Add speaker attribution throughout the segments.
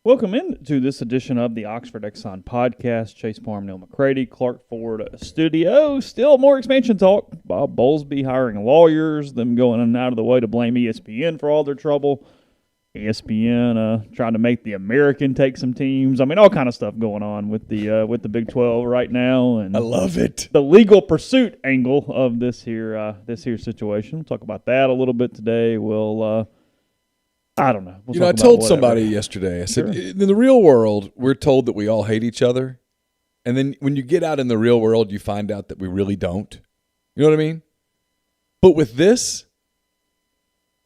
Speaker 1: Welcome into this edition of the Oxford Exxon Podcast. Chase Parham, Neal, McCready, Clark Ford Studio. Still more expansion talk. Bob Bowlesby hiring lawyers, them going in and out of the way to blame ESPN for all their trouble. ESPN trying to make the American take some teams. I mean, all kind of stuff going on with the Big 12 right now. And
Speaker 2: I love it.
Speaker 1: The legal pursuit angle of this here situation. We'll talk about that a little bit today. We'll I don't know.
Speaker 2: I told somebody yesterday, I said, in the real world, we're told that we all hate each other. And then when you get out in the real world, you find out that we really don't. You know what I mean? But with this,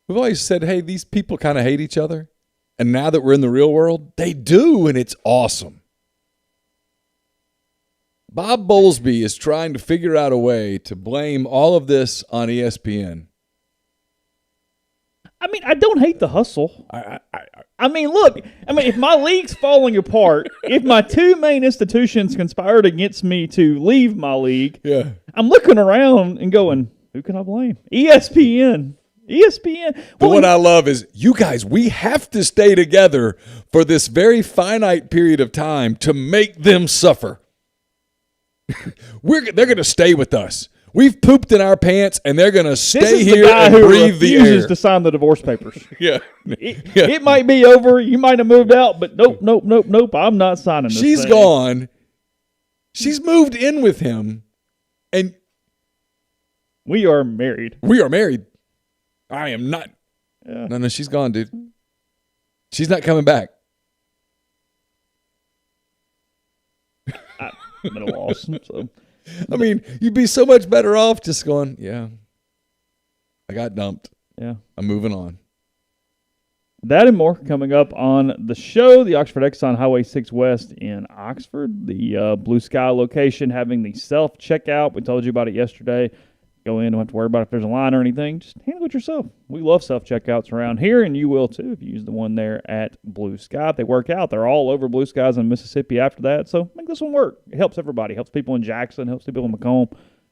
Speaker 2: we've always said, hey, these people kind of hate each other. And now that we're in the real world, they do, and it's awesome. Bob Bowlesby is trying to figure out a way to blame all of this on ESPN.
Speaker 1: I mean, I don't hate the hustle. I mean, look. I mean, if my league's falling apart, if my two main institutions conspired against me to leave my league, I'm looking around and going, who can I blame? ESPN.
Speaker 2: But what I love is, you guys, we have to stay together for this very finite period of time to make them suffer. They're going to stay with us. We've pooped in our pants, and they're going to stay here and breathe the air.
Speaker 1: This is the guy who refuses to sign the divorce papers.
Speaker 2: It
Speaker 1: might be over. You might have moved out, but nope. I'm not signing this
Speaker 2: She's
Speaker 1: thing.
Speaker 2: Gone. She's moved in with him, and
Speaker 1: we are married.
Speaker 2: I am not. Yeah. No, she's gone, dude. She's not coming back.
Speaker 1: I'm at a loss, so...
Speaker 2: I mean, you'd be so much better off just going, yeah, I got dumped.
Speaker 1: Yeah.
Speaker 2: I'm moving on.
Speaker 1: That and more coming up on the show. The Oxford Exxon Highway 6 West in Oxford. The Blue Sky location having the self-checkout. We told you about it yesterday. Go in, don't have to worry about if there's a line or anything. Just handle it yourself. We love self-checkouts around here, and you will too if you use the one there at Blue Sky. If they work out, they're all over Blue Skies in Mississippi after that. So make this one work. It helps everybody. Helps people in Jackson. Helps people in Macomb.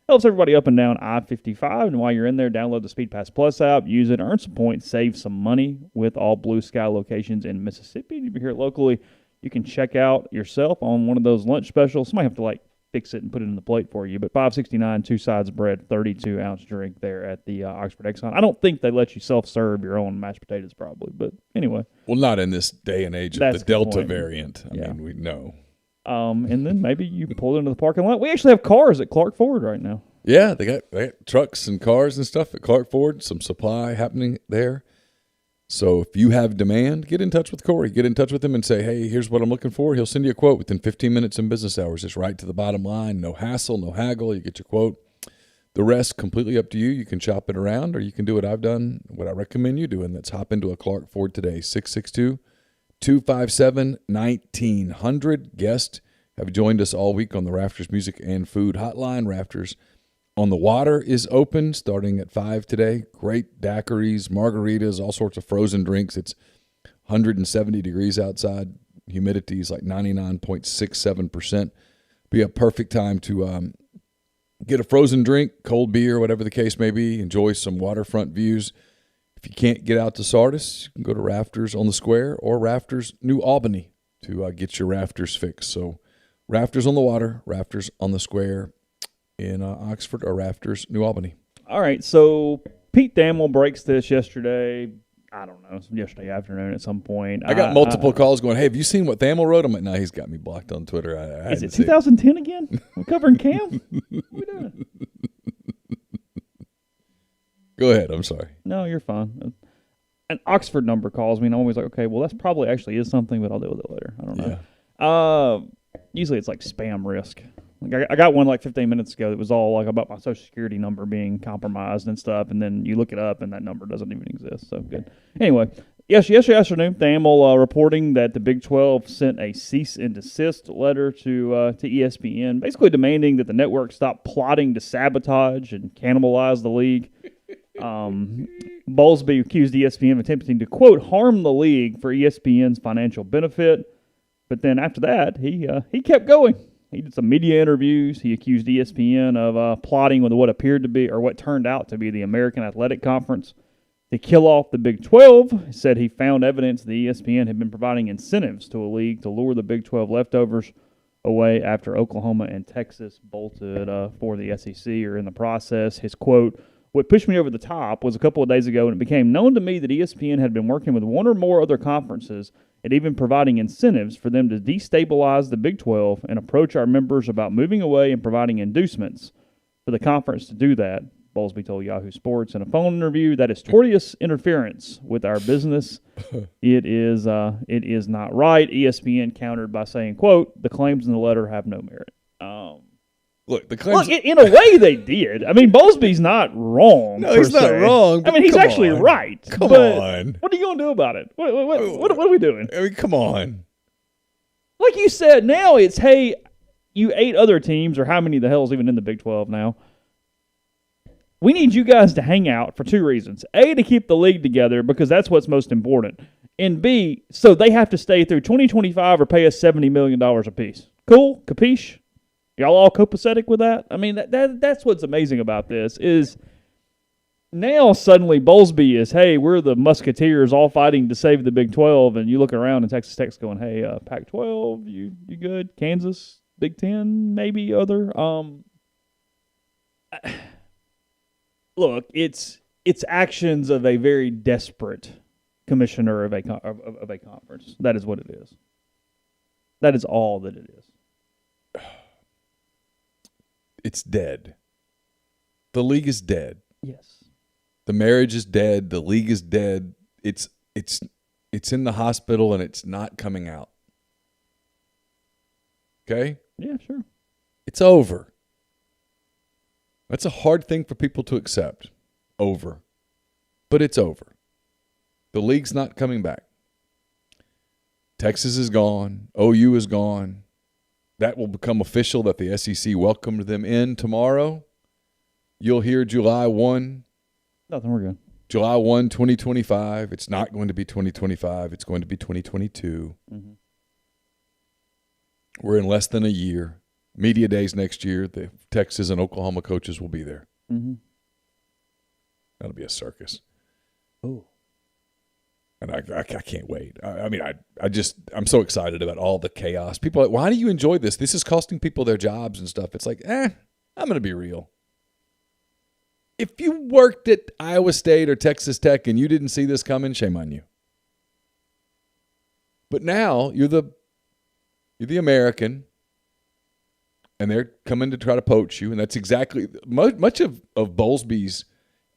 Speaker 1: Helps everybody up and down I-55. And while you're in there, download the Speed Pass Plus app. Use it. Earn some points. Save some money with all Blue Sky locations in Mississippi. If you're here locally, you can check out yourself on one of those lunch specials. Somebody have to fix it and put it in the plate for you. But $5.69, 2 sides of bread, 32-ounce drink there at the Oxford Exxon. I don't think they let you self-serve your own mashed potatoes probably, but anyway.
Speaker 2: Well, not in this day and age of the Delta variant. I mean, we know.
Speaker 1: And then maybe you pull into the parking lot. We actually have cars at Clark Ford right now.
Speaker 2: Yeah, they got trucks and cars and stuff at Clark Ford. Some supply happening there. So if you have demand, get in touch with Corey. Get in touch with him and say, hey, here's what I'm looking for. He'll send you a quote within 15 minutes in business hours. It's right to the bottom line. No hassle, no haggle. You get your quote. The rest, completely up to you. You can shop it around, or you can do what I've done, what I recommend you doing. That's hop into a Clark Ford today, 662-257-1900. Guests have joined us all week on the Rafters Music and Food Hotline. Rafters on the Water is open starting at 5 today. Great daiquiris, margaritas, all sorts of frozen drinks. It's 170 degrees outside. Humidity is like 99.67%. Be a perfect time to get a frozen drink, cold beer, whatever the case may be. Enjoy some waterfront views. If you can't get out to Sardis, you can go to Rafters on the Square or Rafters New Albany to get your Rafters fixed. So Rafters on the Water, Rafters on the Square in Oxford, or Rafters, New Albany.
Speaker 1: All right, so Pete Thamel breaks this yesterday. I don't know, yesterday afternoon at some point.
Speaker 2: I got multiple calls going, hey, have you seen what Thamel wrote? I'm like, no, he's got me blocked on Twitter.
Speaker 1: Is it 2010 again? We're covering Cam? What are we doing?
Speaker 2: Go ahead, I'm sorry.
Speaker 1: No, you're fine. An Oxford number calls me, and I'm always like, okay, well, that's probably actually is something, but I'll deal with it later. I don't know. Yeah. Usually it's like spam risk. I got one 15 minutes ago that was all about my Social Security number being compromised and stuff, and then you look it up and that number doesn't even exist. So good. Anyway, yesterday afternoon, Thamel reporting that the Big 12 sent a cease and desist letter to ESPN, basically demanding that the network stop plotting to sabotage and cannibalize the league. Bowlesby accused ESPN of attempting to, quote, harm the league for ESPN's financial benefit. But then after that, he kept going. He did some media interviews. He accused ESPN of plotting with what appeared to be, or what turned out to be, the American Athletic Conference. to kill off the Big 12. He said he found evidence the ESPN had been providing incentives to a league to lure the Big 12 leftovers away after Oklahoma and Texas bolted for the SEC or in the process. His quote, "What pushed me over the top was a couple of days ago, and it became known to me that ESPN had been working with one or more other conferences and even providing incentives for them to destabilize the Big 12 and approach our members about moving away and providing inducements for the conference to do that." Bowlesby told Yahoo Sports in a phone interview that is tortious interference with our business. It is not right. ESPN countered by saying, quote, "The claims in the letter have no merit."
Speaker 2: Look, the claims.
Speaker 1: Look, in a way they did. I mean, Bowlesby's not wrong.
Speaker 2: No, he's not wrong.
Speaker 1: I mean, he's actually right.
Speaker 2: Come on.
Speaker 1: What are you going to do about it? What are we doing?
Speaker 2: I mean, come on.
Speaker 1: Like you said, now it's, hey, you 8 other teams, or how many the hell is even in the Big 12 now? We need you guys to hang out for 2 reasons. A, to keep the league together because that's what's most important. And B, so they have to stay through 2025 or pay us $70 million apiece. Cool? Capiche? Y'all all copacetic with that? I mean, that's what's amazing about this is now suddenly Bowlesby is, hey, we're the Musketeers all fighting to save the Big 12, and you look around and Texas Tech's going, hey, Pac-12, you good? Kansas, Big 10, maybe other. Look, it's actions of a very desperate commissioner of a conference. That is what it is. That is all that it is.
Speaker 2: It's dead. The league is dead.
Speaker 1: Yes.
Speaker 2: The marriage is dead. The league is dead. It's in the hospital and it's not coming out. Okay?
Speaker 1: Yeah, sure.
Speaker 2: It's over. That's a hard thing for people to accept. Over. But it's over. The league's not coming back. Texas is gone. OU is gone. That will become official that the SEC welcomed them in tomorrow. You'll hear July 1.
Speaker 1: Nothing, we're good.
Speaker 2: July 1, 2025. It's not going to be 2025. It's going to be 2022. Mm-hmm. We're in less than a year. Media days next year. The Texas and Oklahoma coaches will be there. Mm-hmm. That'll be a circus.
Speaker 1: Oh.
Speaker 2: And I can't wait. I'm so excited about all the chaos. People are like, why do you enjoy this? This is costing people their jobs and stuff. It's like, I'm going to be real. If you worked at Iowa State or Texas Tech and you didn't see this coming, shame on you. But now you're the American, and they're coming to try to poach you. And that's exactly much of Bowlesby's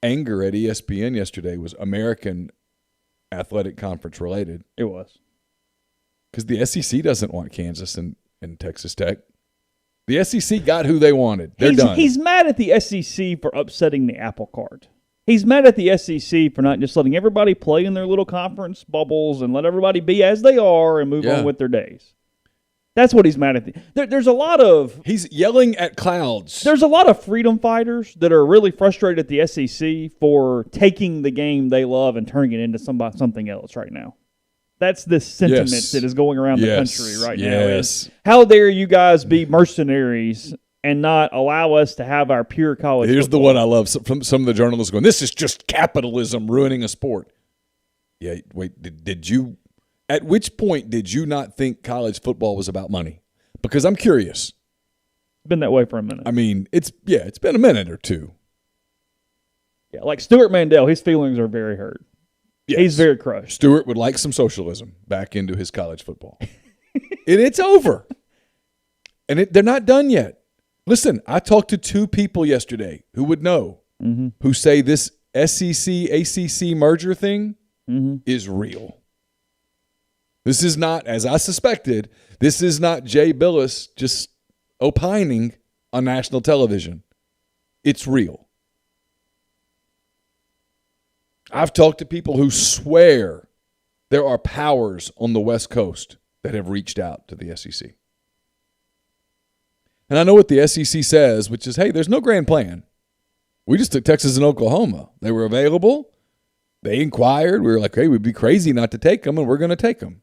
Speaker 2: anger at ESPN yesterday was American Athletic Conference related.
Speaker 1: It was.
Speaker 2: Because the SEC doesn't want Kansas and Texas Tech. The SEC got who they wanted. They're done.
Speaker 1: He's mad at the SEC for upsetting the apple cart. He's mad at the SEC for not just letting everybody play in their little conference bubbles and let everybody be as they are and move on with their days. That's what he's mad at. There's a lot of...
Speaker 2: He's yelling at clouds.
Speaker 1: There's a lot of freedom fighters that are really frustrated at the SEC for taking the game they love and turning it into something else right now. That's the sentiment that is going around the country right now. Is, how dare you guys be mercenaries and not allow us to have our pure college
Speaker 2: Here's
Speaker 1: football.
Speaker 2: The one I love from some of the journalists going, this is just capitalism ruining a sport. Yeah, wait, did you... At which point did you not think college football was about money? Because I'm curious.
Speaker 1: It's been that way for a minute.
Speaker 2: I mean, it's been a minute or two.
Speaker 1: Yeah, like Stuart Mandel, his feelings are very hurt. Yes. He's very crushed.
Speaker 2: Stuart would like some socialism back into his college football. And it's over. And they're not done yet. Listen, I talked to 2 people yesterday who would know, who say this SEC-ACC merger thing is real. This is not, as I suspected, this is not Jay Billis just opining on national television. It's real. I've talked to people who swear there are powers on the West Coast that have reached out to the SEC. And I know what the SEC says, which is, hey, there's no grand plan. We just took Texas and Oklahoma. They were available. They inquired. We were like, hey, we'd be crazy not to take them, and we're going to take them.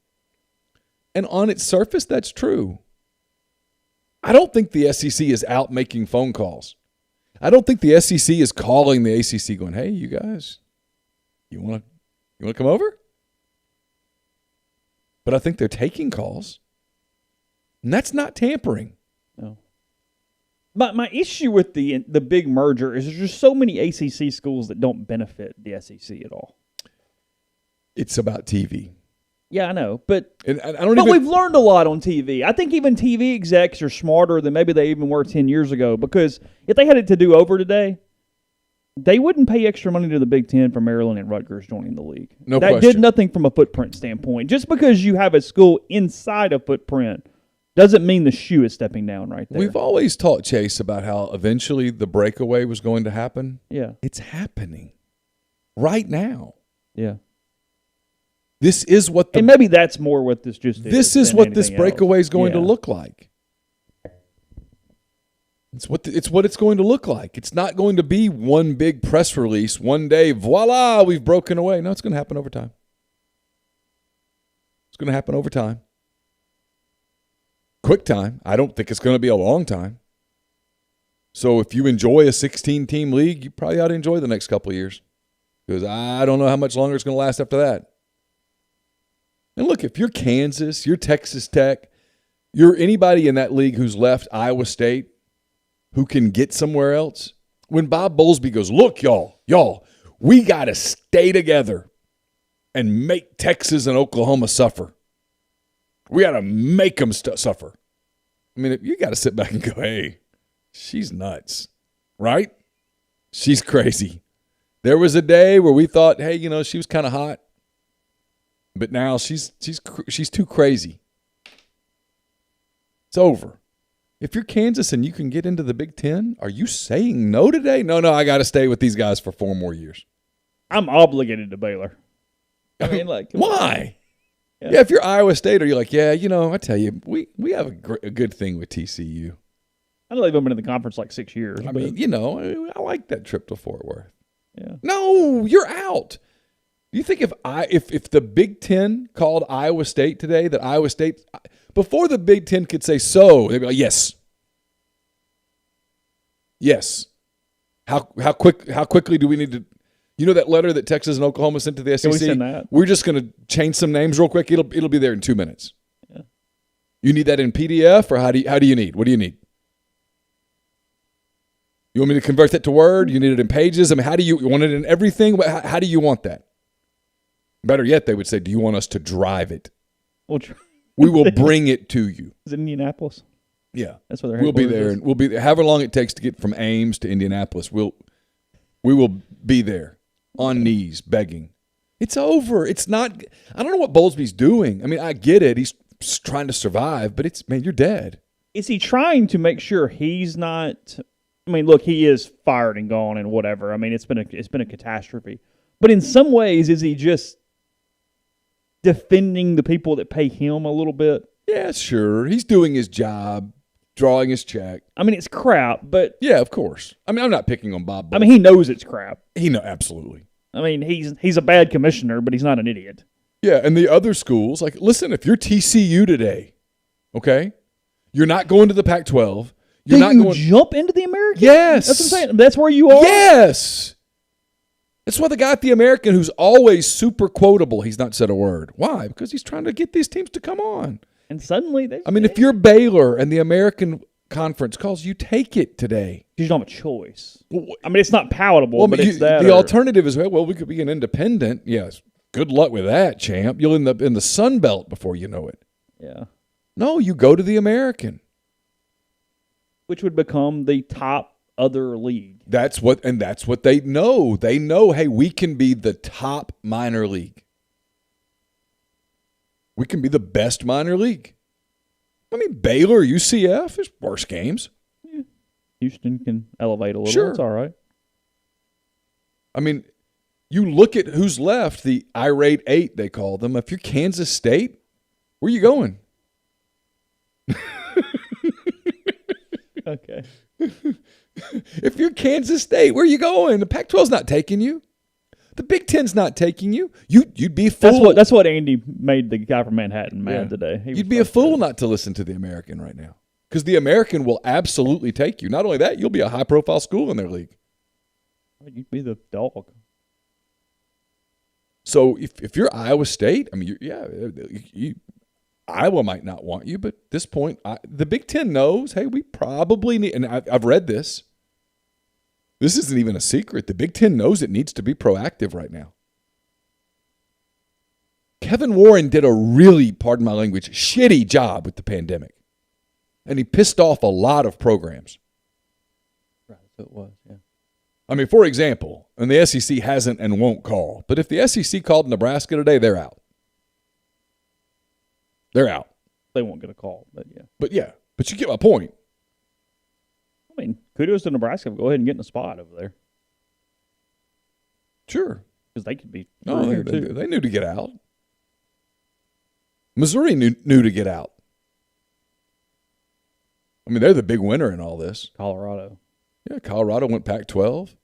Speaker 2: And on its surface, that's true. I don't think the SEC is out making phone calls. I don't think the SEC is calling the ACC going, hey, you guys, You want to come over? But I think they're taking calls. And that's not tampering.
Speaker 1: No. My issue with the big merger is there's just so many ACC schools that don't benefit the SEC at all.
Speaker 2: It's about TV.
Speaker 1: Yeah, I know, but
Speaker 2: we've
Speaker 1: learned a lot on TV. I think even TV execs are smarter than maybe they even were 10 years ago, because if they had it to do over today, they wouldn't pay extra money to the Big Ten for Maryland and Rutgers joining the league.
Speaker 2: No
Speaker 1: that
Speaker 2: question.
Speaker 1: did nothing from a footprint standpoint. Just because you have a school inside a footprint doesn't mean the shoe is stepping down right there.
Speaker 2: We've always taught Chase about how eventually the breakaway was going to happen.
Speaker 1: Yeah.
Speaker 2: It's happening right now.
Speaker 1: Yeah.
Speaker 2: This is what
Speaker 1: and maybe that's more what this just is.
Speaker 2: This is what this breakaway is going
Speaker 1: to
Speaker 2: look like. It's what it's going to look like. It's not going to be one big press release one day. Voila, we've broken away. No, it's going to happen over time. It's going to happen over time. Quick time. I don't think it's going to be a long time. So if you enjoy a 16-team league, you probably ought to enjoy the next couple of years, because I don't know how much longer it's going to last after that. And look, if you're Kansas, you're Texas Tech, you're anybody in that league who's left Iowa State, who can get somewhere else. When Bob Bowlesby goes, look, y'all, we got to stay together and make Texas and Oklahoma suffer. We got to make them suffer. I mean, you got to sit back and go, hey, she's nuts, right? She's crazy. There was a day where we thought, hey, she was kind of hot, but now she's too crazy. It's over. If you're Kansas and you can get into the Big Ten, are you saying no today? No, I got to stay with these guys for 4 more years.
Speaker 1: I'm obligated to Baylor. I mean,
Speaker 2: why? Yeah, if you're Iowa State, are you like, I tell you, we have a good thing with TCU.
Speaker 1: I know they've been in the conference like 6 years.
Speaker 2: I mean, I like that trip to Fort Worth.
Speaker 1: Yeah.
Speaker 2: No, you're out. Do you think if the Big Ten called Iowa State today, that Iowa State, before the Big Ten could say so, they'd be like, yes. Yes. How quickly do we need to? That letter that Texas and Oklahoma sent to the SEC?
Speaker 1: Can we send that?
Speaker 2: We're just going to change some names real quick. It'll be there in 2 minutes.
Speaker 1: Yeah.
Speaker 2: You need that in PDF, or how do you need? What do you need? You want me to convert that to Word? You need it in Pages? I mean, how do you want it in everything? How do you want that? Better yet, they would say, do you want us to drive it? We will bring it to you.
Speaker 1: Is it Indianapolis?
Speaker 2: Yeah.
Speaker 1: That's where
Speaker 2: we'll be there. And we'll be there. However long it takes to get from Ames to Indianapolis, we will be there on knees begging. It's over. It's not. I don't know what Bowlesby's doing. I mean, I get it. He's trying to survive, but you're dead.
Speaker 1: Is he trying to make sure he's not? I mean, look, he is fired and gone and whatever. I mean, it's been a catastrophe. But in some ways, is he just defending the people that pay him a little bit?
Speaker 2: Yeah, sure. He's doing his job, drawing his check.
Speaker 1: I mean, it's crap, but
Speaker 2: yeah, of course. I mean, I'm not picking on Bob Bowlesby.
Speaker 1: I mean, he knows it's crap.
Speaker 2: Absolutely.
Speaker 1: I mean, he's a bad commissioner, but he's not an idiot.
Speaker 2: Yeah, and the other schools, like, listen, if you're TCU today, okay, you're not going to the Pac-12. You're not going.
Speaker 1: Jump into the American?
Speaker 2: Yes.
Speaker 1: That's what I'm saying. That's where you are?
Speaker 2: Yes. That's why the guy at the American, who's always super quotable, he's not said a word. Why? Because he's trying to get these teams to come on.
Speaker 1: And suddenly,
Speaker 2: if you're Baylor and the American Conference calls, you take it today.
Speaker 1: You don't have a choice. I mean, it's not palatable, but it's that.
Speaker 2: The alternative is, we could be an independent. Yes. Good luck with that, champ. You'll end up in the Sun Belt before you know it.
Speaker 1: Yeah.
Speaker 2: No, you go to the American.
Speaker 1: Which would become the top other league.
Speaker 2: That's what they know. They know, hey, we can be the top minor league. We can be the best minor league. I mean, Baylor, UCF, there's worse games.
Speaker 1: Yeah. Houston can elevate a little.
Speaker 2: Sure.
Speaker 1: It's all right.
Speaker 2: I mean, you look at who's left, the irate 8, they call them. If you're Kansas State, where are you going?
Speaker 1: Okay.
Speaker 2: If you're Kansas State, where are you going? The Pac-12's not taking you. The Big Ten's not taking you. You'd be a fool.
Speaker 1: That's what Andy made the guy from Manhattan mad today.
Speaker 2: You'd be a fool not to listen to the American right now, because the American will absolutely take you. Not only that, you'll be a high-profile school in their league.
Speaker 1: You'd be the dog.
Speaker 2: So if you're Iowa State, I mean, Iowa might not want you, but at this point, the Big Ten knows, hey, we probably need, and I've read this. This isn't even a secret. The Big Ten knows it needs to be proactive right now. Kevin Warren did a really, pardon my language, shitty job with the pandemic. And he pissed off a lot of programs.
Speaker 1: Right, so it was, yeah.
Speaker 2: I mean, for example, and the SEC hasn't and won't call, but if the SEC called Nebraska today, they're out. They're out.
Speaker 1: They won't get a call, but yeah.
Speaker 2: But you get my point.
Speaker 1: I mean, kudos to Nebraska for go ahead and getting a spot over there.
Speaker 2: Sure.
Speaker 1: Because they could be
Speaker 2: here too. They knew to get out. Missouri knew to get out. I mean, they're the big winner in all this.
Speaker 1: Colorado.
Speaker 2: Yeah, Colorado went Pac-12.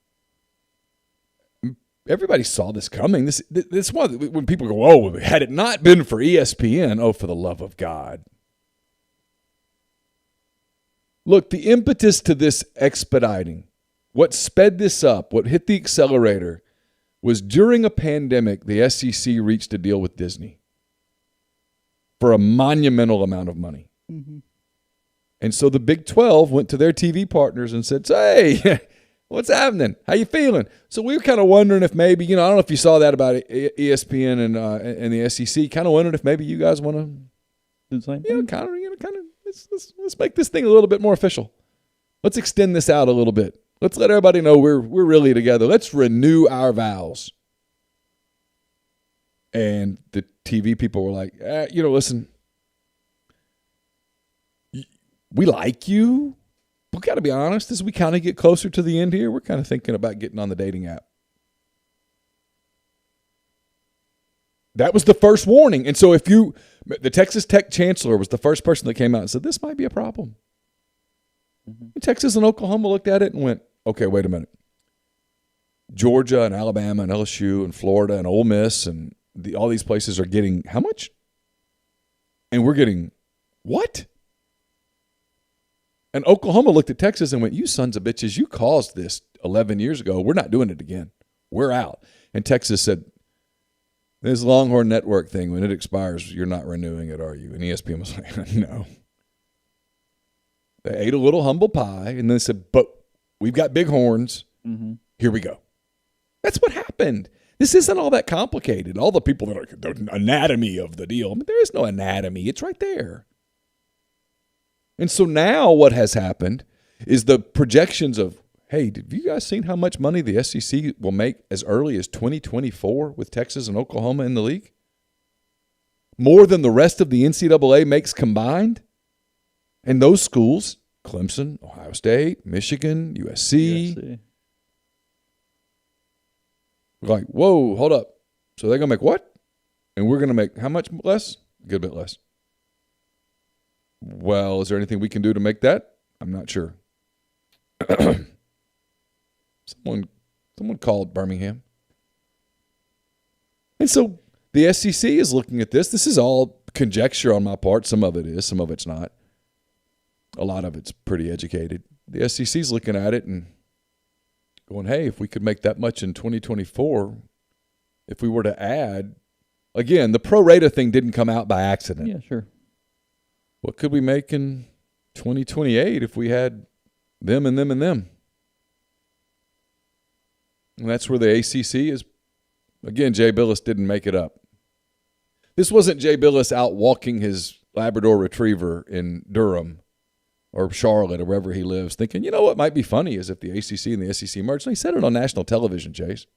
Speaker 2: Everybody saw this coming. This one, when people go, oh, had it not been for ESPN, oh, for the love of God. Look, the impetus to this expediting, what sped this up, what hit the accelerator, was during a pandemic, the SEC reached a deal with Disney for a monumental amount of money.
Speaker 1: Mm-hmm.
Speaker 2: And so the Big 12 went to their TV partners and said, hey, what's happening? How you feeling? So we were kind of wondering if maybe, I don't know if you saw that about ESPN and the SEC, kind of wondering if maybe you guys want to
Speaker 1: do the same thing.
Speaker 2: Let's make this thing a little bit more official. Let's extend this out a little bit. Let's let everybody know we're really together. Let's renew our vows. And the TV people were like, listen, we like you. We got to be honest, as we kind of get closer to the end here, we're kind of thinking about getting on the dating app. That was the first warning. And so the Texas Tech chancellor was the first person that came out and said, this might be a problem. Mm-hmm. And Texas and Oklahoma looked at it and went, okay, wait a minute. Georgia and Alabama and LSU and Florida and Ole Miss and all these places are getting how much? And we're getting what? And Oklahoma looked at Texas and went, you sons of bitches, you caused this 11 years ago. We're not doing it again. We're out. And Texas said, this Longhorn Network thing, when it expires, you're not renewing it, are you? And ESPN was like, no. They ate a little humble pie and then said, but we've got big horns. Mm-hmm. Here we go. That's what happened. This isn't all that complicated. All the people that are the anatomy of the deal, I mean, there is no anatomy. It's right there. And so now what has happened is the projections of, hey, have you guys seen how much money the SEC will make as early as 2024 with Texas and Oklahoma in the league? More than the rest of the NCAA makes combined? And those schools, Clemson, Ohio State, Michigan, USC. Like, whoa, hold up. So they're going to make what? And we're going to make how much less? A good bit less. Well, is there anything we can do to make that? I'm not sure. Someone called Birmingham. And so the SEC is looking at this. This is all conjecture on my part. Some of it is, some of it's not. A lot of it's pretty educated. The SEC is looking at it and going, hey, if we could make that much in 2024, if we were to add, again, the pro rata thing didn't come out by accident.
Speaker 1: Yeah, sure.
Speaker 2: What could we make in 2028 if we had them and them and them? And that's where the ACC is. Again, Jay Billis didn't make it up. This wasn't Jay Billis out walking his Labrador Retriever in Durham or Charlotte or wherever he lives thinking, you know what might be funny is if the ACC and the SEC merged. And he said it on national television, Chase.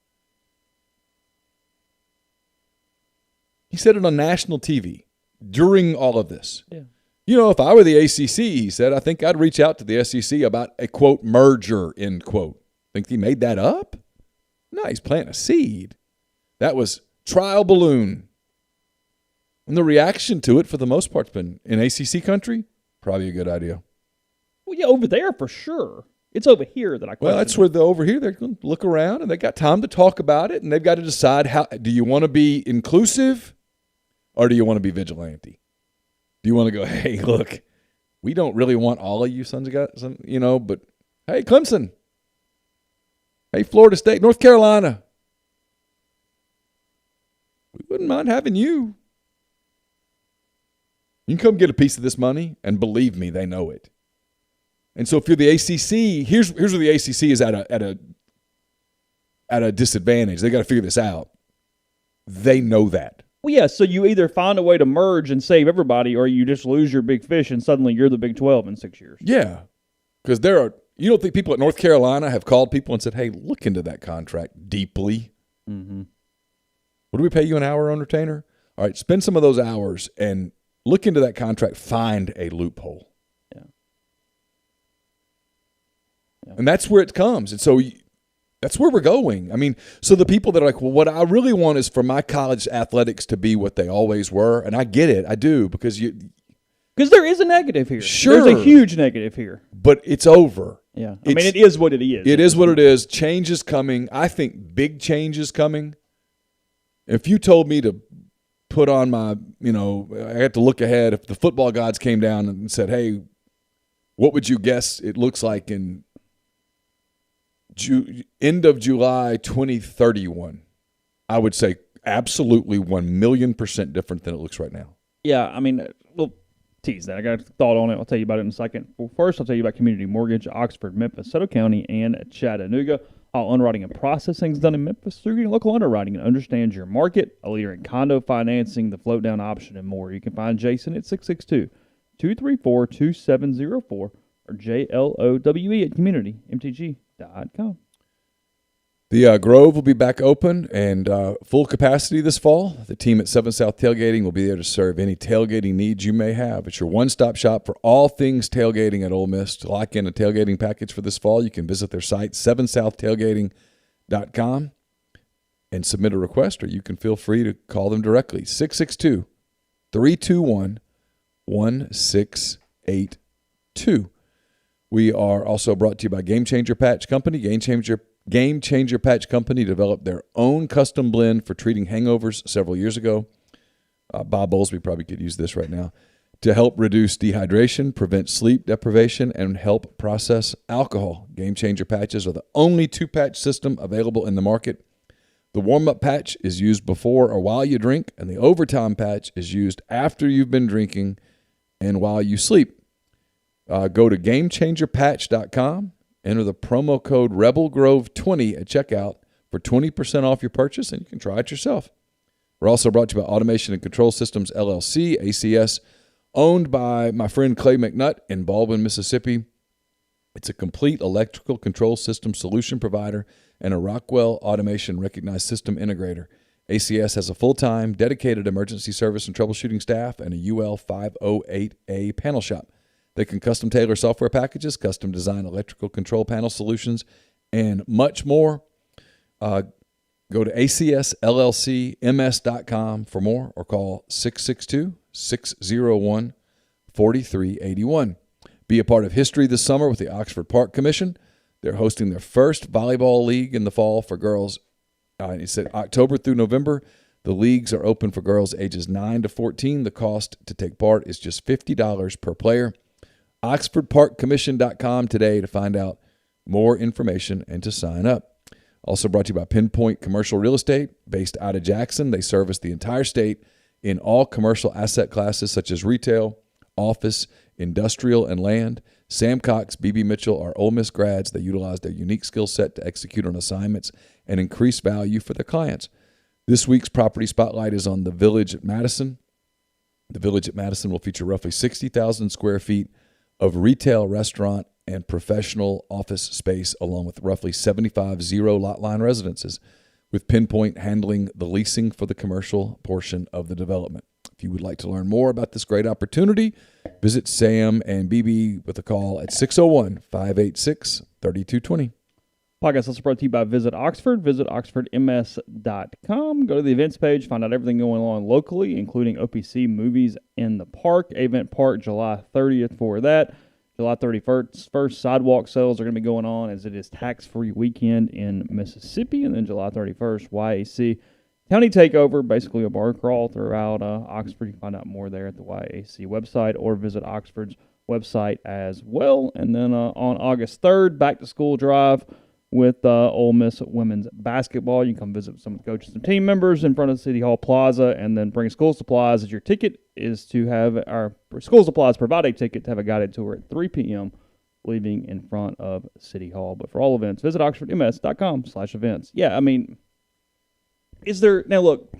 Speaker 2: He said it on national TV during all of this.
Speaker 1: Yeah.
Speaker 2: You know, if I were the ACC, he said, I think I'd reach out to the SEC about a, quote, merger, end quote. Think he made that up? No, he's planting a seed. That was trial balloon. And the reaction to it, for the most part, has been, in ACC country, probably a good idea.
Speaker 1: Well, yeah, over there for sure. It's over here that I question.
Speaker 2: Well, that's where over here they're going to look around, and they got time to talk about it, and they've got to decide, how do you want to be inclusive or do you want to be vigilante? Do you want to go, hey, look, we don't really want all of you sons of guys, you know, but hey, Clemson. Hey, Florida State, North Carolina. wouldn't mind having you. You can come get a piece of this money, and believe me, they know it. And so if you're the ACC, here's where the ACC is at a disadvantage. They got to figure this out. They know that.
Speaker 1: Well, yeah, so you either find a way to merge and save everybody, or you just lose your big fish and suddenly you're the Big 12 in 6 years.
Speaker 2: Yeah, because you don't think people at North Carolina have called people and said, hey, look into that contract deeply.
Speaker 1: Mm-hmm.
Speaker 2: What do we pay you an hour on retainer? All right, spend some of those hours and look into that contract, find a loophole.
Speaker 1: Yeah.
Speaker 2: And that's where it comes. And so that's where we're going. I mean, so the people that are like, well, what I really want is for my college athletics to be what they always were. And I get it. I do, because
Speaker 1: there is a negative here.
Speaker 2: Sure.
Speaker 1: There's a huge negative here.
Speaker 2: But it's over.
Speaker 1: Yeah. I mean, it is what it is.
Speaker 2: It is what it is. Change is coming. I think big change is coming. If you told me to put on my, I had to look ahead. If the football gods came down and said, hey, what would you guess it looks like in end of July 2031? I would say absolutely 1,000,000% different than it looks right now.
Speaker 1: Yeah, I mean, we'll tease that. I got a thought on it. I'll tell you about it in a second. Well, first, I'll tell you about Community Mortgage, Oxford, Memphis, Soto County, and Chattanooga. All underwriting and processing is done in Memphis through your local underwriting and understands your market, a leader in condo financing, the float down option, and more. You can find Jason at 662-234-2704 or JLOWE at communitymtg.com.
Speaker 2: The Grove will be back open and full capacity this fall. The team at 7 South Tailgating will be there to serve any tailgating needs you may have. It's your one-stop shop for all things tailgating at Ole Miss. To lock in a tailgating package for this fall, you can visit their site, 7southtailgating.com, and submit a request, or you can feel free to call them directly, 662-321-1682. We are also brought to you by Game Changer Patch Company. Game Changer Patch Company developed their own custom blend for treating hangovers several years ago. Bob Bowlesby probably could use this right now to help reduce dehydration, prevent sleep deprivation, and help process alcohol. Game Changer patches are the only two-patch system available in the market. The warm-up patch is used before or while you drink, and the overtime patch is used after you've been drinking and while you sleep. Go to GameChangerPatch.com. Enter the promo code RebelGrove20 at checkout for 20% off your purchase, and you can try it yourself. We're also brought to you by Automation and Control Systems, LLC, ACS, owned by my friend Clay McNutt in Baldwin, Mississippi. It's a complete electrical control system solution provider and a Rockwell Automation recognized system integrator. ACS has a full-time, dedicated emergency service and troubleshooting staff and a UL 508A panel shop. They can custom tailor software packages, custom design electrical control panel solutions, and much more. Go to acsllcms.com for more, or call 662-601-4381. Be a part of history this summer with the Oxford Park Commission. They're hosting their first volleyball league in the fall for girls. It's October through November. The leagues are open for girls ages 9 to 14. The cost to take part is just $50 per player. OxfordParkCommission.com today to find out more information and to sign up. Also brought to you by Pinpoint Commercial Real Estate, based out of Jackson. They service the entire state in all commercial asset classes such as retail, office, industrial, and land. Sam Cox, BB Mitchell are Ole Miss grads. They utilize their unique skill set to execute on assignments and increase value for their clients. This week's Property Spotlight is on the Village at Madison. The Village at Madison will feature roughly 60,000 square feet of retail, restaurant, and professional office space, along with roughly 75 zero-lot line residences, with Pinpoint handling the leasing for the commercial portion of the development. If you would like to learn more about this great opportunity, visit Sam and BB with a call at 601-586-3220.
Speaker 1: Podcast also brought to you by Visit Oxford. Visit oxfordms.com. Go to the events page, find out everything going on locally, including OPC Movies in the Park, Event Park, July 30th for that. July 31st, sidewalk sales are going to be going on as it is tax-free weekend in Mississippi. And then July 31st, YAC County Takeover, basically a bar crawl throughout Oxford. You can find out more there at the YAC website or visit Oxford's website as well. And then on August 3rd, back-to-school drive. with Ole Miss women's basketball. You can come visit some of the coaches and team members in front of City Hall Plaza, and then bring school supplies as your ticket is to have our school supplies provide a ticket to have a guided tour at 3 p.m. leaving in front of City Hall. But for all events, visit oxfordms.com/events. Yeah, I mean, now look,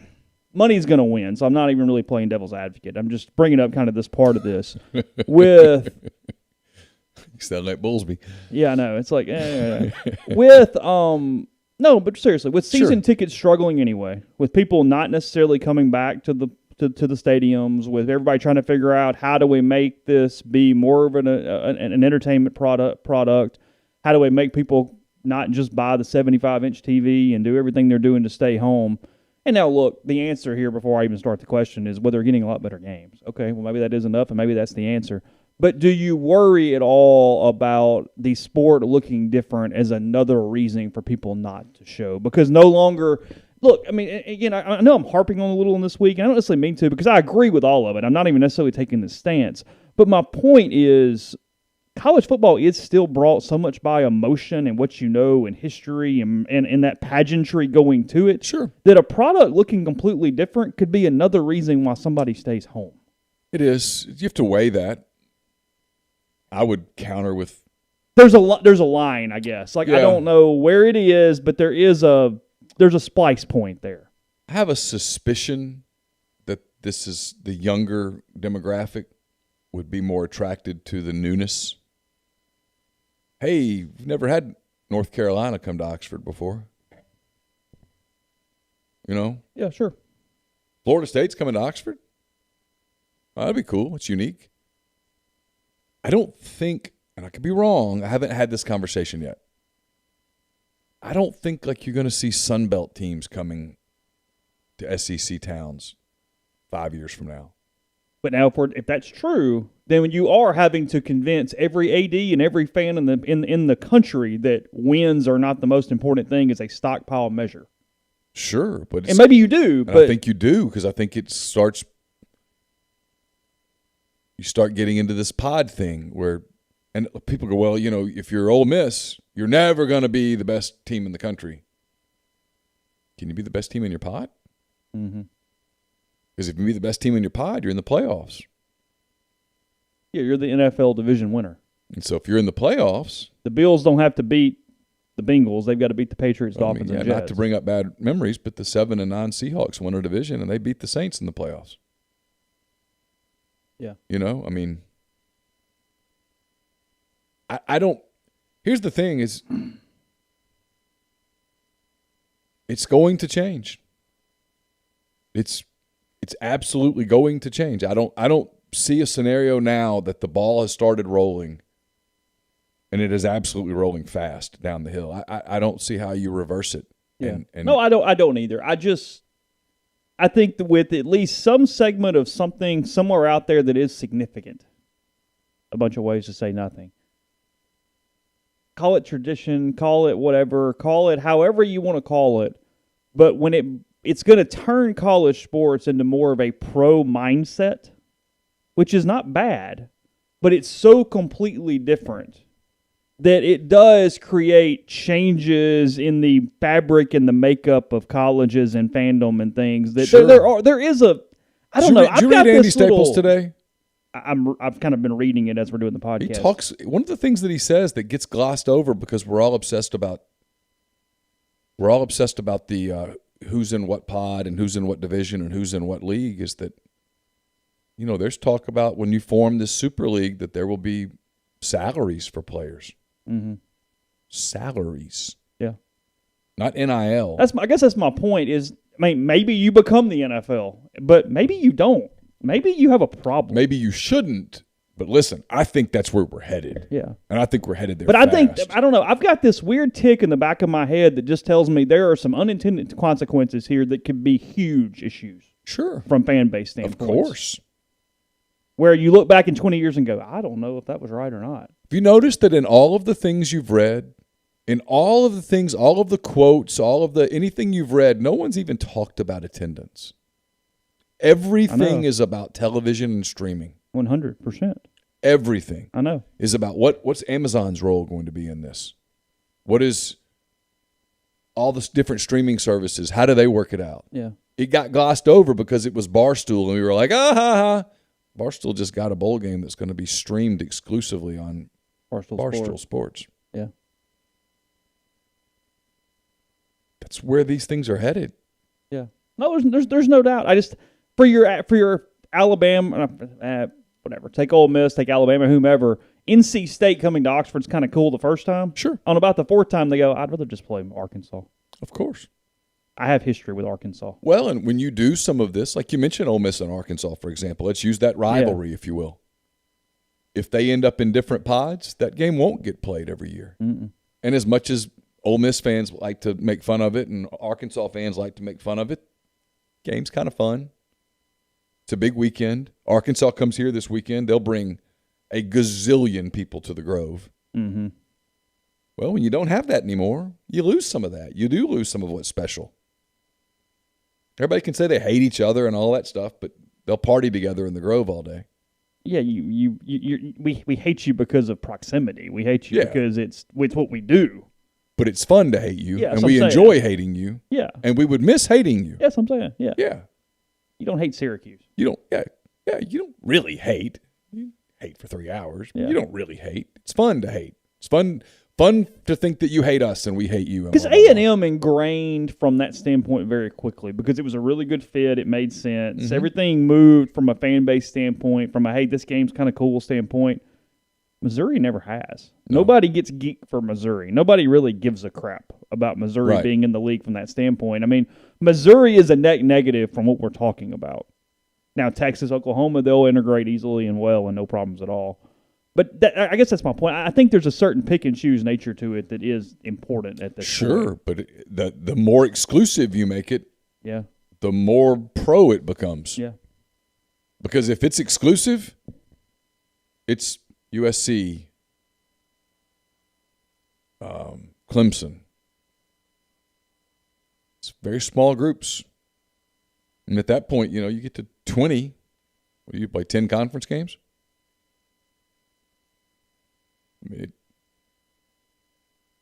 Speaker 1: money's going to win, so I'm not even really playing devil's advocate. I'm just bringing up kind of this part of this with.
Speaker 2: You sound like Bullsby.
Speaker 1: Yeah, I know. It's like with no, but seriously, with season tickets struggling anyway, with people not necessarily coming back to the stadiums, with everybody trying to figure out how do we make this be more of an entertainment product, how do we make people not just buy the 75-inch TV and do everything they're doing to stay home. And now, look, the answer here before I even start the question is, well, they're getting a lot better games. Okay, well, maybe that is enough, and maybe that's the answer. But do you worry at all about the sport looking different as another reason for people not to show? Because no longer – look, I mean, again, I know I'm harping on a little on this week, and I don't necessarily mean to because I agree with all of it. I'm not even necessarily taking this stance. But my point is college football is still brought so much by emotion and what you know and history and that pageantry going to it.
Speaker 2: Sure.
Speaker 1: That a product looking completely different could be another reason why somebody stays home.
Speaker 2: It is. You have to weigh that. I would counter with
Speaker 1: there's a line, I guess. Like, yeah. I don't know where it is, but there's a splice point there.
Speaker 2: I have a suspicion that this is the younger demographic would be more attracted to the newness. Hey, we've never had North Carolina come to Oxford before. You know?
Speaker 1: Yeah, sure.
Speaker 2: Florida State's coming to Oxford? Oh, that'd be cool. It's unique. I don't think, and I could be wrong, I haven't had this conversation yet. I don't think like you're going to see Sunbelt teams coming to SEC towns 5 years from now.
Speaker 1: But now, if that's true, then you are having to convince every AD and every fan in the country that wins are not the most important thing as a stockpile measure.
Speaker 2: Sure, but
Speaker 1: and maybe you do. But
Speaker 2: I think you do because I think it starts. You start getting into this pod thing where, and people go, well, you know, if you're Ole Miss, you're never going to be the best team in the country. Can you be the best team in your pod?
Speaker 1: Mm-hmm.
Speaker 2: Because if you be the best team in your pod, you're in the playoffs.
Speaker 1: Yeah, you're the NFL division winner.
Speaker 2: And so if you're in the playoffs,
Speaker 1: the Bills don't have to beat the Bengals. They've got to beat the Patriots, Dolphins, and Jets.
Speaker 2: Not to bring up bad memories, but the 7-9 Seahawks won a division, and they beat the Saints in the playoffs.
Speaker 1: Yeah.
Speaker 2: You know, I mean, I don't – here's the thing is it's going to change. It's absolutely going to change. I don't see a scenario now that the ball has started rolling and it is absolutely rolling fast down the hill. I don't see how you reverse it.
Speaker 1: Yeah. No, I don't either. I think that with at least some segment of something somewhere out there that is significant, a bunch of ways to say nothing. Call it tradition, call it whatever, call it however you want to call it. But when it's going to turn college sports into more of a pro mindset, which is not bad, but it's so completely different that it does create changes in the fabric and the makeup of colleges and fandom and things. That
Speaker 2: sure.
Speaker 1: there is a, I don't know.
Speaker 2: Did you read Andy Staples today?
Speaker 1: I've kind of been reading it as we're doing the podcast.
Speaker 2: He talks. One of the things that he says that gets glossed over because we're all obsessed about the who's in what pod and who's in what division and who's in what league is that, you know, there's talk about when you form this super league that there will be salaries for players.
Speaker 1: Mm-hmm.
Speaker 2: Salaries.
Speaker 1: Yeah.
Speaker 2: Not NIL.
Speaker 1: I guess that's my point is, I mean, maybe you become the NFL, but maybe you don't. Maybe you have a problem.
Speaker 2: Maybe you shouldn't. But listen, I think that's where we're headed.
Speaker 1: Yeah.
Speaker 2: And I think we're headed there
Speaker 1: But
Speaker 2: fast.
Speaker 1: I don't know. I've got this weird tick in the back of my head that just tells me there are some unintended consequences here that could be huge issues.
Speaker 2: Sure.
Speaker 1: From fan base standpoint.
Speaker 2: Of course.
Speaker 1: Where you look back in 20 years and go, I don't know if that was right or not.
Speaker 2: Have you noticed that in all of the things you've read, in all of the things, all of the quotes, all of the anything you've read, no one's even talked about attendance. Everything is about television and streaming.
Speaker 1: 100%.
Speaker 2: Everything.
Speaker 1: I know.
Speaker 2: Is about what's Amazon's role going to be in this? What is all the different streaming services, how do they work it out?
Speaker 1: Yeah.
Speaker 2: It got glossed over because it was Barstool, and we were like, Barstool just got a bowl game that's going to be streamed exclusively on Barstool Sports.
Speaker 1: Yeah.
Speaker 2: That's where these things are headed.
Speaker 1: Yeah. No, there's no doubt. I just for your Alabama, whatever. Take Ole Miss, take Alabama, whomever. NC State coming to Oxford's kind of cool the first time.
Speaker 2: Sure.
Speaker 1: On about the fourth time, they go, I'd rather just play Arkansas.
Speaker 2: Of course.
Speaker 1: I have history with Arkansas.
Speaker 2: Well, and when you do some of this, like you mentioned Ole Miss and Arkansas, for example, let's use that rivalry, if you will. If they end up in different pods, that game won't get played every year.
Speaker 1: Mm-mm.
Speaker 2: And as much as Ole Miss fans like to make fun of it and Arkansas fans like to make fun of it, game's kind of fun. It's a big weekend. Arkansas comes here this weekend. They'll bring a gazillion people to the Grove.
Speaker 1: Mm-hmm.
Speaker 2: Well, when you don't have that anymore, you lose some of that. You do lose some of what's special. Everybody can say they hate each other and all that stuff, but they'll party together in the Grove all day.
Speaker 1: Yeah, we hate you because of proximity. We hate you because it's what we do.
Speaker 2: But it's fun to hate you,
Speaker 1: Yeah,
Speaker 2: and we enjoy hating you.
Speaker 1: Yeah.
Speaker 2: And we would miss hating you.
Speaker 1: Yes, I'm saying. Yeah.
Speaker 2: Yeah.
Speaker 1: You don't hate Syracuse.
Speaker 2: You don't. Yeah. You don't really hate. You hate for 3 hours. But you don't really hate. It's fun to hate. It's fun to think that you hate us and we hate you.
Speaker 1: Because A&M ingrained from that standpoint very quickly because it was a really good fit. It made sense.
Speaker 2: Mm-hmm.
Speaker 1: Everything moved from a fan base standpoint, from a, hey, this game's kind of cool standpoint. Missouri never has. No. Nobody gets geeked for Missouri. Nobody really gives a crap about Missouri being in the league from that standpoint. I mean, Missouri is a net negative from what we're talking about. Now, Texas, Oklahoma, they'll integrate easily and well and no problems at all. But I guess that's my point. I think there's a certain pick and choose nature to it that is important at this point.
Speaker 2: But the more exclusive you make it, the more pro it becomes.
Speaker 1: Yeah.
Speaker 2: Because if it's exclusive, it's USC, Clemson. It's very small groups. And at that point, you get to 20. You play 10 conference games? I mean,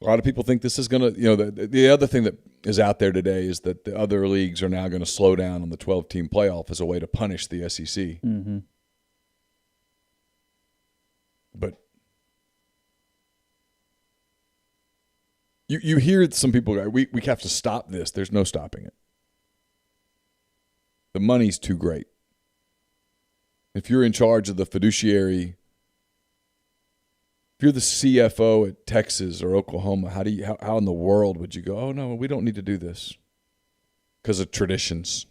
Speaker 2: a lot of people think this is going to, the other thing that is out there today is that the other leagues are now going to slow down on the 12-team playoff as a way to punish the SEC.
Speaker 1: Mm-hmm.
Speaker 2: But you hear some people go, we have to stop this. There's no stopping it. The money's too great. If you're in charge of the fiduciary, if you're the CFO at Texas or Oklahoma, how in the world would you go, oh, no, we don't need to do this because of traditions?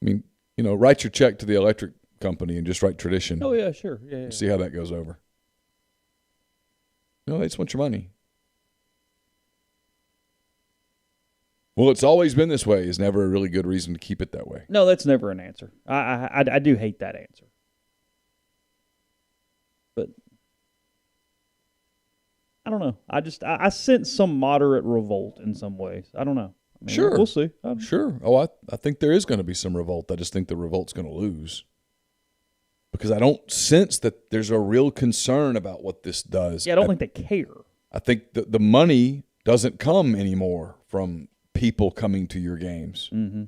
Speaker 2: I mean, write your check to the electric company and just write tradition.
Speaker 1: Oh, yeah, sure. Yeah.
Speaker 2: See how that goes over. No, they just want your money. Well, it's always been this way is never a really good reason to keep it that way.
Speaker 1: No, that's never an answer. I do hate that answer. But I don't know. I sense some moderate revolt in some ways. I don't know. I mean,
Speaker 2: sure.
Speaker 1: We'll see.
Speaker 2: Sure. Oh, I think there is going to be some revolt. I just think the revolt's going to lose. Because I don't sense that there's a real concern about what this does.
Speaker 1: Yeah, I don't think they care.
Speaker 2: I think that the money doesn't come anymore from people coming to your games.
Speaker 1: Mm-hmm.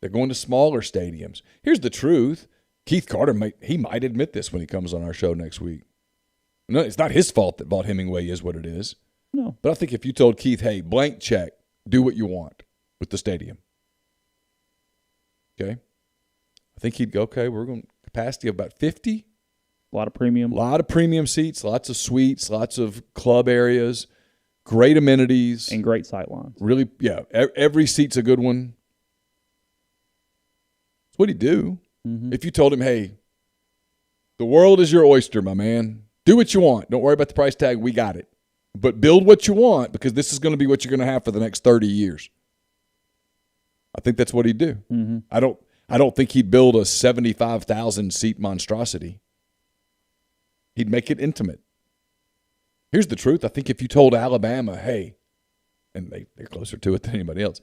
Speaker 2: They're going to smaller stadiums. Here's the truth. Keith Carter might admit this when he comes on our show next week. No, it's not his fault that Vaught Hemingway is what it is.
Speaker 1: No.
Speaker 2: But I think if you told Keith, hey, blank check, do what you want with the stadium. Okay? I think he'd go, okay, we're going to capacity of about 50.
Speaker 1: A lot of premium
Speaker 2: seats, lots of suites, lots of club areas, great amenities.
Speaker 1: And great sight lines.
Speaker 2: Really, yeah, every seat's a good one. That's what he'd do.
Speaker 1: Mm-hmm.
Speaker 2: If you told him, hey, the world is your oyster, my man. Do what you want. Don't worry about the price tag. We got it. But build what you want because this is going to be what you're going to have for the next 30 years. I think that's what he'd do.
Speaker 1: Mm-hmm.
Speaker 2: I don't think he'd build a 75,000-seat monstrosity. He'd make it intimate. Here's the truth. I think if you told Alabama, hey, and they're closer to it than anybody else,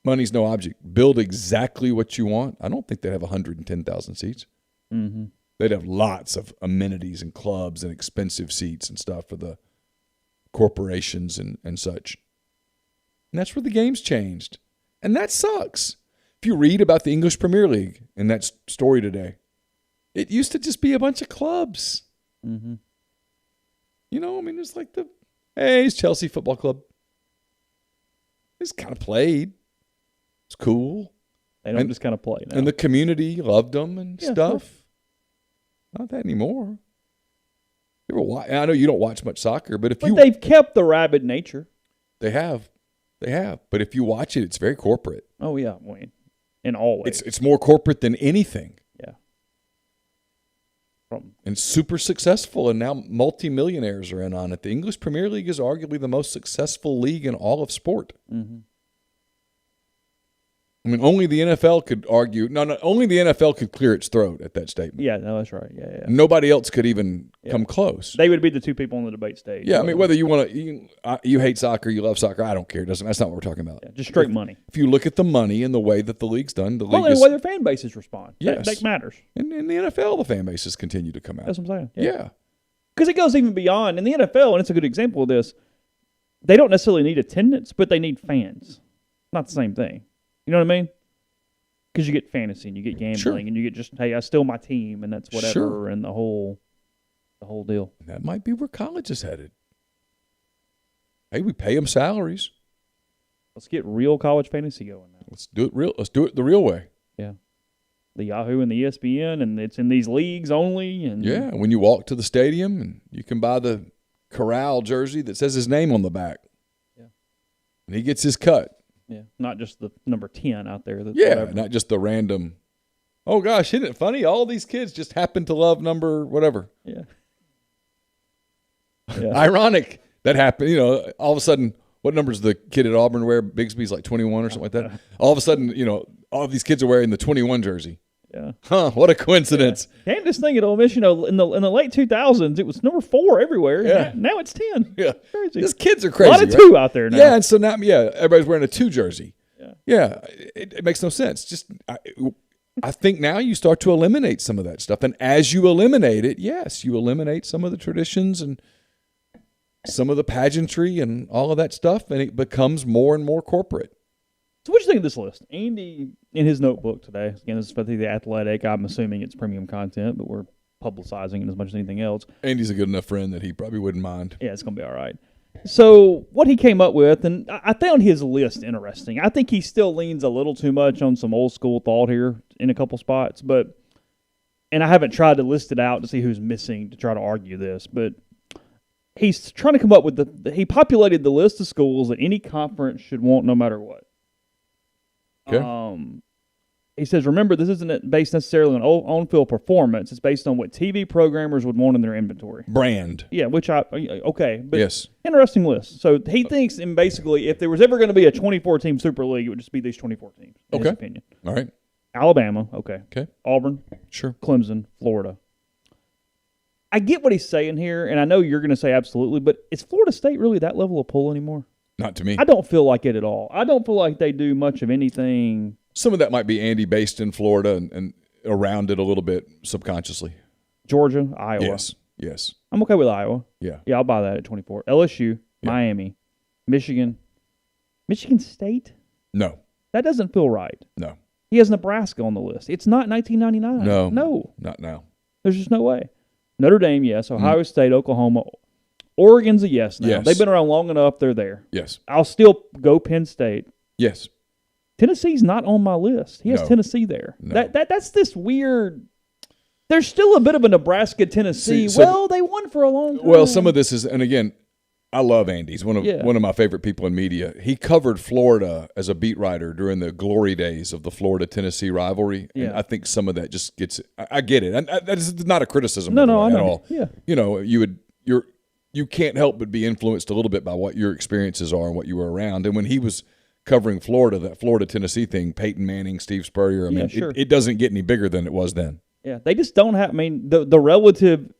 Speaker 2: money's no object. Build exactly what you want. I don't think they'd have 110,000 seats.
Speaker 1: Mm-hmm.
Speaker 2: They'd have lots of amenities and clubs and expensive seats and stuff for the corporations and such. And that's where the game's changed. And that sucks. If you read about the English Premier League in that story today, it used to just be a bunch of clubs.
Speaker 1: Mm-hmm.
Speaker 2: You know, I mean, it's like it's Chelsea Football Club. It's kind of played. It's cool.
Speaker 1: They don't just kind of play now.
Speaker 2: And the community loved them and stuff.
Speaker 1: Sure.
Speaker 2: Not that anymore. I know you don't watch much soccer, but
Speaker 1: they've kept the rabid nature.
Speaker 2: They have. But if you watch it, it's very corporate.
Speaker 1: Oh, yeah. In all ways.
Speaker 2: It's more corporate than anything.
Speaker 1: Yeah.
Speaker 2: And super successful, and now multimillionaires are in on it. The English Premier League is arguably the most successful league in all of sport.
Speaker 1: Mm-hmm.
Speaker 2: I mean, only the NFL could argue. No, only the NFL could clear its throat at that statement.
Speaker 1: Yeah, no, that's right. Yeah.
Speaker 2: Nobody else could even come close.
Speaker 1: They would be the two people on the debate stage.
Speaker 2: Yeah, I mean, whether you want to, you hate soccer, you love soccer, I don't care. That's not what we're talking about.
Speaker 1: Yeah, just straight money.
Speaker 2: If you look at the money and the way that the league's done, the league
Speaker 1: and the way their fan bases respond.
Speaker 2: Yes.
Speaker 1: That matters.
Speaker 2: And in the NFL, the fan bases continue to come out.
Speaker 1: That's what I'm saying.
Speaker 2: Yeah.
Speaker 1: Because it goes even beyond. In the NFL, and it's a good example of this, they don't necessarily need attendance, but they need fans. Not the same thing. You know what I mean? Because you get fantasy and you get gambling and you get just, hey, I still my team and that's whatever and the whole deal.
Speaker 2: That might be where college is headed. Hey, we pay them salaries.
Speaker 1: Let's get real college fantasy going now.
Speaker 2: Let's do it the real way.
Speaker 1: Yeah. The Yahoo and the ESPN, and it's in these leagues only. And
Speaker 2: yeah, when you walk to the stadium and you can buy the Corral jersey that says his name on the back. Yeah. And he gets his cut.
Speaker 1: Yeah, not just the number 10 out there.
Speaker 2: Not just the random, oh, gosh, isn't it funny? All these kids just happen to love number whatever.
Speaker 1: Yeah.
Speaker 2: Ironic that happened. You know, all of a sudden, what number does the kid at Auburn wear? Bigsby's like 21 or something like that. All of a sudden, you know, all of these kids are wearing the 21 jersey.
Speaker 1: Yeah.
Speaker 2: Huh, what a coincidence.
Speaker 1: Yeah. And this thing at Ole Miss, you know, in the late 2000s, it was number 4 everywhere.
Speaker 2: Yeah.
Speaker 1: Now it's 10.
Speaker 2: Yeah.
Speaker 1: Crazy.
Speaker 2: These kids are crazy.
Speaker 1: A lot of 2 out there now.
Speaker 2: Yeah, and so now, everybody's wearing a 2 jersey.
Speaker 1: Yeah.
Speaker 2: Yeah, it makes no sense. Just I think now you start to eliminate some of that stuff. And as you eliminate it, yes, you eliminate some of the traditions and some of the pageantry and all of that stuff, and it becomes more and more corporate.
Speaker 1: So what do you think of this list? Andy, in his notebook today, again, this is for The Athletic. I'm assuming it's premium content, but we're publicizing it as much as anything else.
Speaker 2: Andy's a good enough friend that he probably wouldn't mind.
Speaker 1: Yeah, it's going to be all right. So what he came up with, and I found his list interesting. I think he still leans a little too much on some old school thought here in a couple spots, and I haven't tried to list it out to see who's missing to try to argue this, but he's trying to come up with he populated the list of schools that any conference should want no matter what.
Speaker 2: Okay.
Speaker 1: He says, remember, this isn't based necessarily on on-field performance. It's based on what TV programmers would want in their inventory.
Speaker 2: Brand.
Speaker 1: Yeah, but
Speaker 2: yes.
Speaker 1: Interesting list. So he thinks, and basically, if there was ever going to be a 24-team Super League, it would just be these 24 teams, in his opinion.
Speaker 2: All right.
Speaker 1: Alabama, okay. Auburn,
Speaker 2: sure.
Speaker 1: Clemson, Florida. I get what he's saying here, and I know you're going to say absolutely, but is Florida State really that level of pull anymore?
Speaker 2: Not to me.
Speaker 1: I don't feel like it at all. I don't feel like they do much of anything.
Speaker 2: Some of that might be Andy based in Florida and around it a little bit subconsciously.
Speaker 1: Georgia, Iowa.
Speaker 2: Yes.
Speaker 1: I'm okay with Iowa.
Speaker 2: Yeah,
Speaker 1: I'll buy that at 24. LSU, Miami, Michigan. Michigan State?
Speaker 2: No.
Speaker 1: That doesn't feel right.
Speaker 2: No.
Speaker 1: He has Nebraska on the list. It's not 1999. No.
Speaker 2: Not now.
Speaker 1: There's just no way. Notre Dame, yes. Ohio State, Oklahoma. Oregon's a yes now.
Speaker 2: Yes.
Speaker 1: They've been around long enough. They're there.
Speaker 2: Yes.
Speaker 1: I'll still go Penn State.
Speaker 2: Yes.
Speaker 1: Tennessee's not on my list. He has Tennessee there.
Speaker 2: No.
Speaker 1: That's this weird. There's still a bit of a Nebraska-Tennessee. They won for a long time.
Speaker 2: Well, some of this is, and again, I love Andy. He's one of my favorite people in media. He covered Florida as a beat writer during the glory days of the Florida-Tennessee rivalry.
Speaker 1: Yeah.
Speaker 2: And I think some of that just gets. I get it. And that is not a criticism.
Speaker 1: No, I know.
Speaker 2: At all.
Speaker 1: Yeah.
Speaker 2: You know, you can't help but be influenced a little bit by what your experiences are and what you were around. And when he was covering Florida, that Florida-Tennessee thing, Peyton Manning, Steve Spurrier, I mean,
Speaker 1: sure.
Speaker 2: it doesn't get any bigger than it was then.
Speaker 1: Yeah, they just don't have. I mean, the relative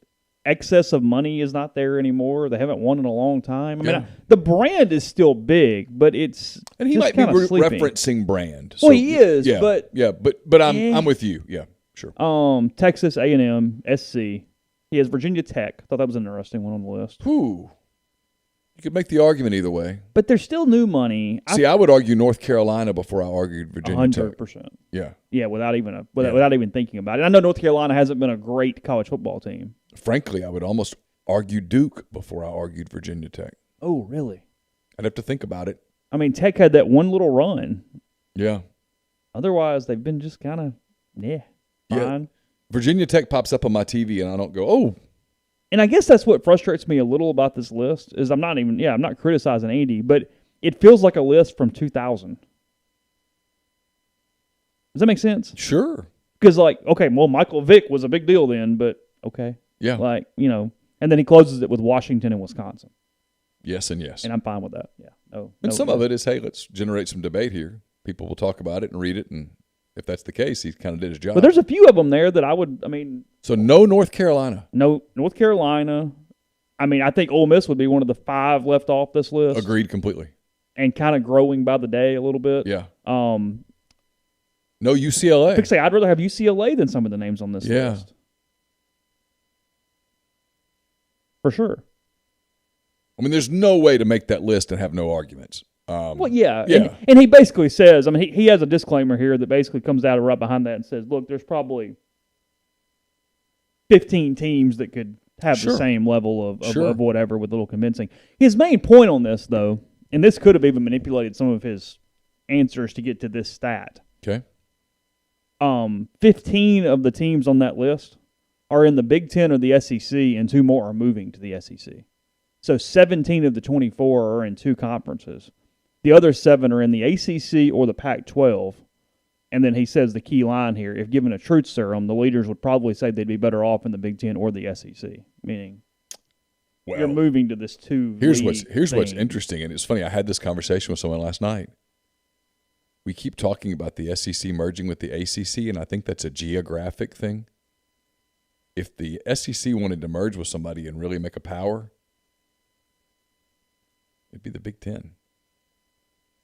Speaker 1: excess of money is not there anymore. They haven't won in a long time. I mean, the brand is still big, but it's
Speaker 2: and he
Speaker 1: just
Speaker 2: might be
Speaker 1: sleeping.
Speaker 2: referencing brand.
Speaker 1: Well, he is,
Speaker 2: but I'm with you. Yeah, sure.
Speaker 1: Texas A&M, SC. He has Virginia Tech. I thought that was an interesting one on the list.
Speaker 2: Who? You could make the argument either way.
Speaker 1: But there's still new money.
Speaker 2: See, I would argue North Carolina before I argued Virginia
Speaker 1: 100%.
Speaker 2: Tech. Yeah.
Speaker 1: Yeah, without even thinking about it. I know North Carolina hasn't been a great college football team.
Speaker 2: Frankly, I would almost argue Duke before I argued Virginia Tech.
Speaker 1: Oh, really?
Speaker 2: I'd have to think about it.
Speaker 1: I mean, Tech had that one little run.
Speaker 2: Yeah.
Speaker 1: Otherwise, they've been just kind of, fine.
Speaker 2: Yeah. Virginia Tech pops up on my TV, and I don't go, oh.
Speaker 1: And I guess that's what frustrates me a little about this list is I'm not criticizing Andy, but it feels like a list from 2000. Does that make sense?
Speaker 2: Sure.
Speaker 1: Because, Michael Vick was a big deal then, but okay.
Speaker 2: Yeah.
Speaker 1: And then he closes it with Washington and Wisconsin.
Speaker 2: Yes and yes.
Speaker 1: And I'm fine with that. Yeah.
Speaker 2: And some of it is, hey, let's generate some debate here. People will talk about it and read it, and if that's the case, he kind of did his job.
Speaker 1: But there's a few of them there that
Speaker 2: So no North Carolina.
Speaker 1: No North Carolina. I mean, I think Ole Miss would be one of the 5 left off this list.
Speaker 2: Agreed completely.
Speaker 1: And kind of growing by the day a little bit.
Speaker 2: Yeah. No UCLA.
Speaker 1: I'd rather have UCLA than some of the names on this list. For sure.
Speaker 2: I mean, there's no way to make that list and have no arguments.
Speaker 1: Yeah. And he basically says, he has a disclaimer here that basically comes out right behind that and says, look, there's probably 15 teams that could have the same level of whatever with a little convincing. His main point on this, though, and this could have even manipulated some of his answers to get to this stat.
Speaker 2: Okay.
Speaker 1: 15 of the teams on that list are in the Big Ten or the SEC, and 2 more are moving to the SEC. So 17 of the 24 are in 2 conferences. The other 7 are in the ACC or the Pac-12. And then he says the key line here, if given a truth serum, the leaders would probably say they'd be better off in the Big Ten or the SEC, meaning you're moving to this 2
Speaker 2: Here's what's interesting, and it's funny. I had this conversation with someone last night. We keep talking about the SEC merging with the ACC, and I think that's a geographic thing. If the SEC wanted to merge with somebody and really make a power, it'd be the Big Ten.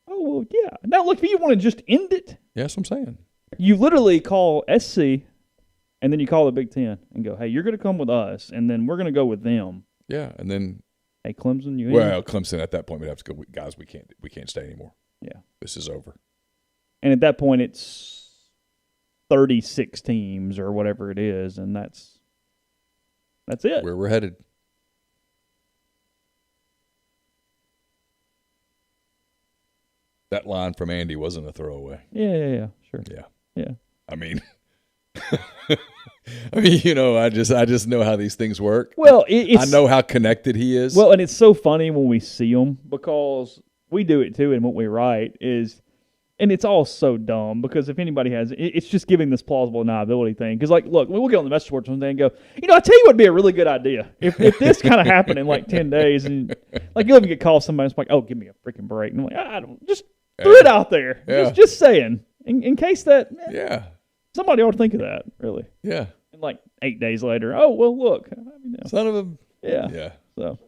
Speaker 1: Oh, well, yeah. Now, look, if you want to just end it.
Speaker 2: Yeah, that's what I'm saying.
Speaker 1: You literally call SC, and then you call the Big Ten and go, hey, you're going to come with us, and then we're going to go with them.
Speaker 2: Yeah, and then.
Speaker 1: Hey, Clemson, you in?
Speaker 2: Well, Clemson at that point would have to go, guys, we can't stay anymore.
Speaker 1: Yeah.
Speaker 2: This is over.
Speaker 1: And at that point, it's 36 teams or whatever it is, and that's it.
Speaker 2: Where we're headed. That line from Andy wasn't a throwaway.
Speaker 1: Yeah, sure.
Speaker 2: Yeah. I mean, I just know how these things work.
Speaker 1: Well,
Speaker 2: I know how connected he is.
Speaker 1: Well, and it's so funny when we see them because we do it too, and what we write is, and it's all so dumb because if anybody has, it's just giving this plausible deniability thing. Because, look, we'll get on the message board one day and go, I tell you what would be a really good idea. If this kind of happened in 10 days, and you'll even get called somebody that's like, oh, give me a freaking break. And I'm like, I don't, just threw it out there.
Speaker 2: Yeah.
Speaker 1: Just saying. In case that, somebody ought to think of that, really.
Speaker 2: Yeah.
Speaker 1: And 8 days later, oh, well, look.
Speaker 2: Son of a.
Speaker 1: Yeah.
Speaker 2: Yeah.
Speaker 1: So,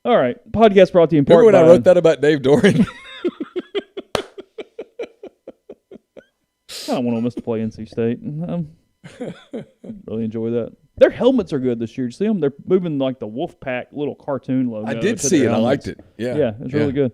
Speaker 1: all right. Podcast brought to you in part
Speaker 2: Remember when I wrote that about Dave Doran?
Speaker 1: I don't want to play NC State. Really enjoy that. Their helmets are good this year. Did you see them? They're moving the Wolfpack little cartoon logo.
Speaker 2: I did see it. I liked it. Yeah.
Speaker 1: Yeah, it's really good.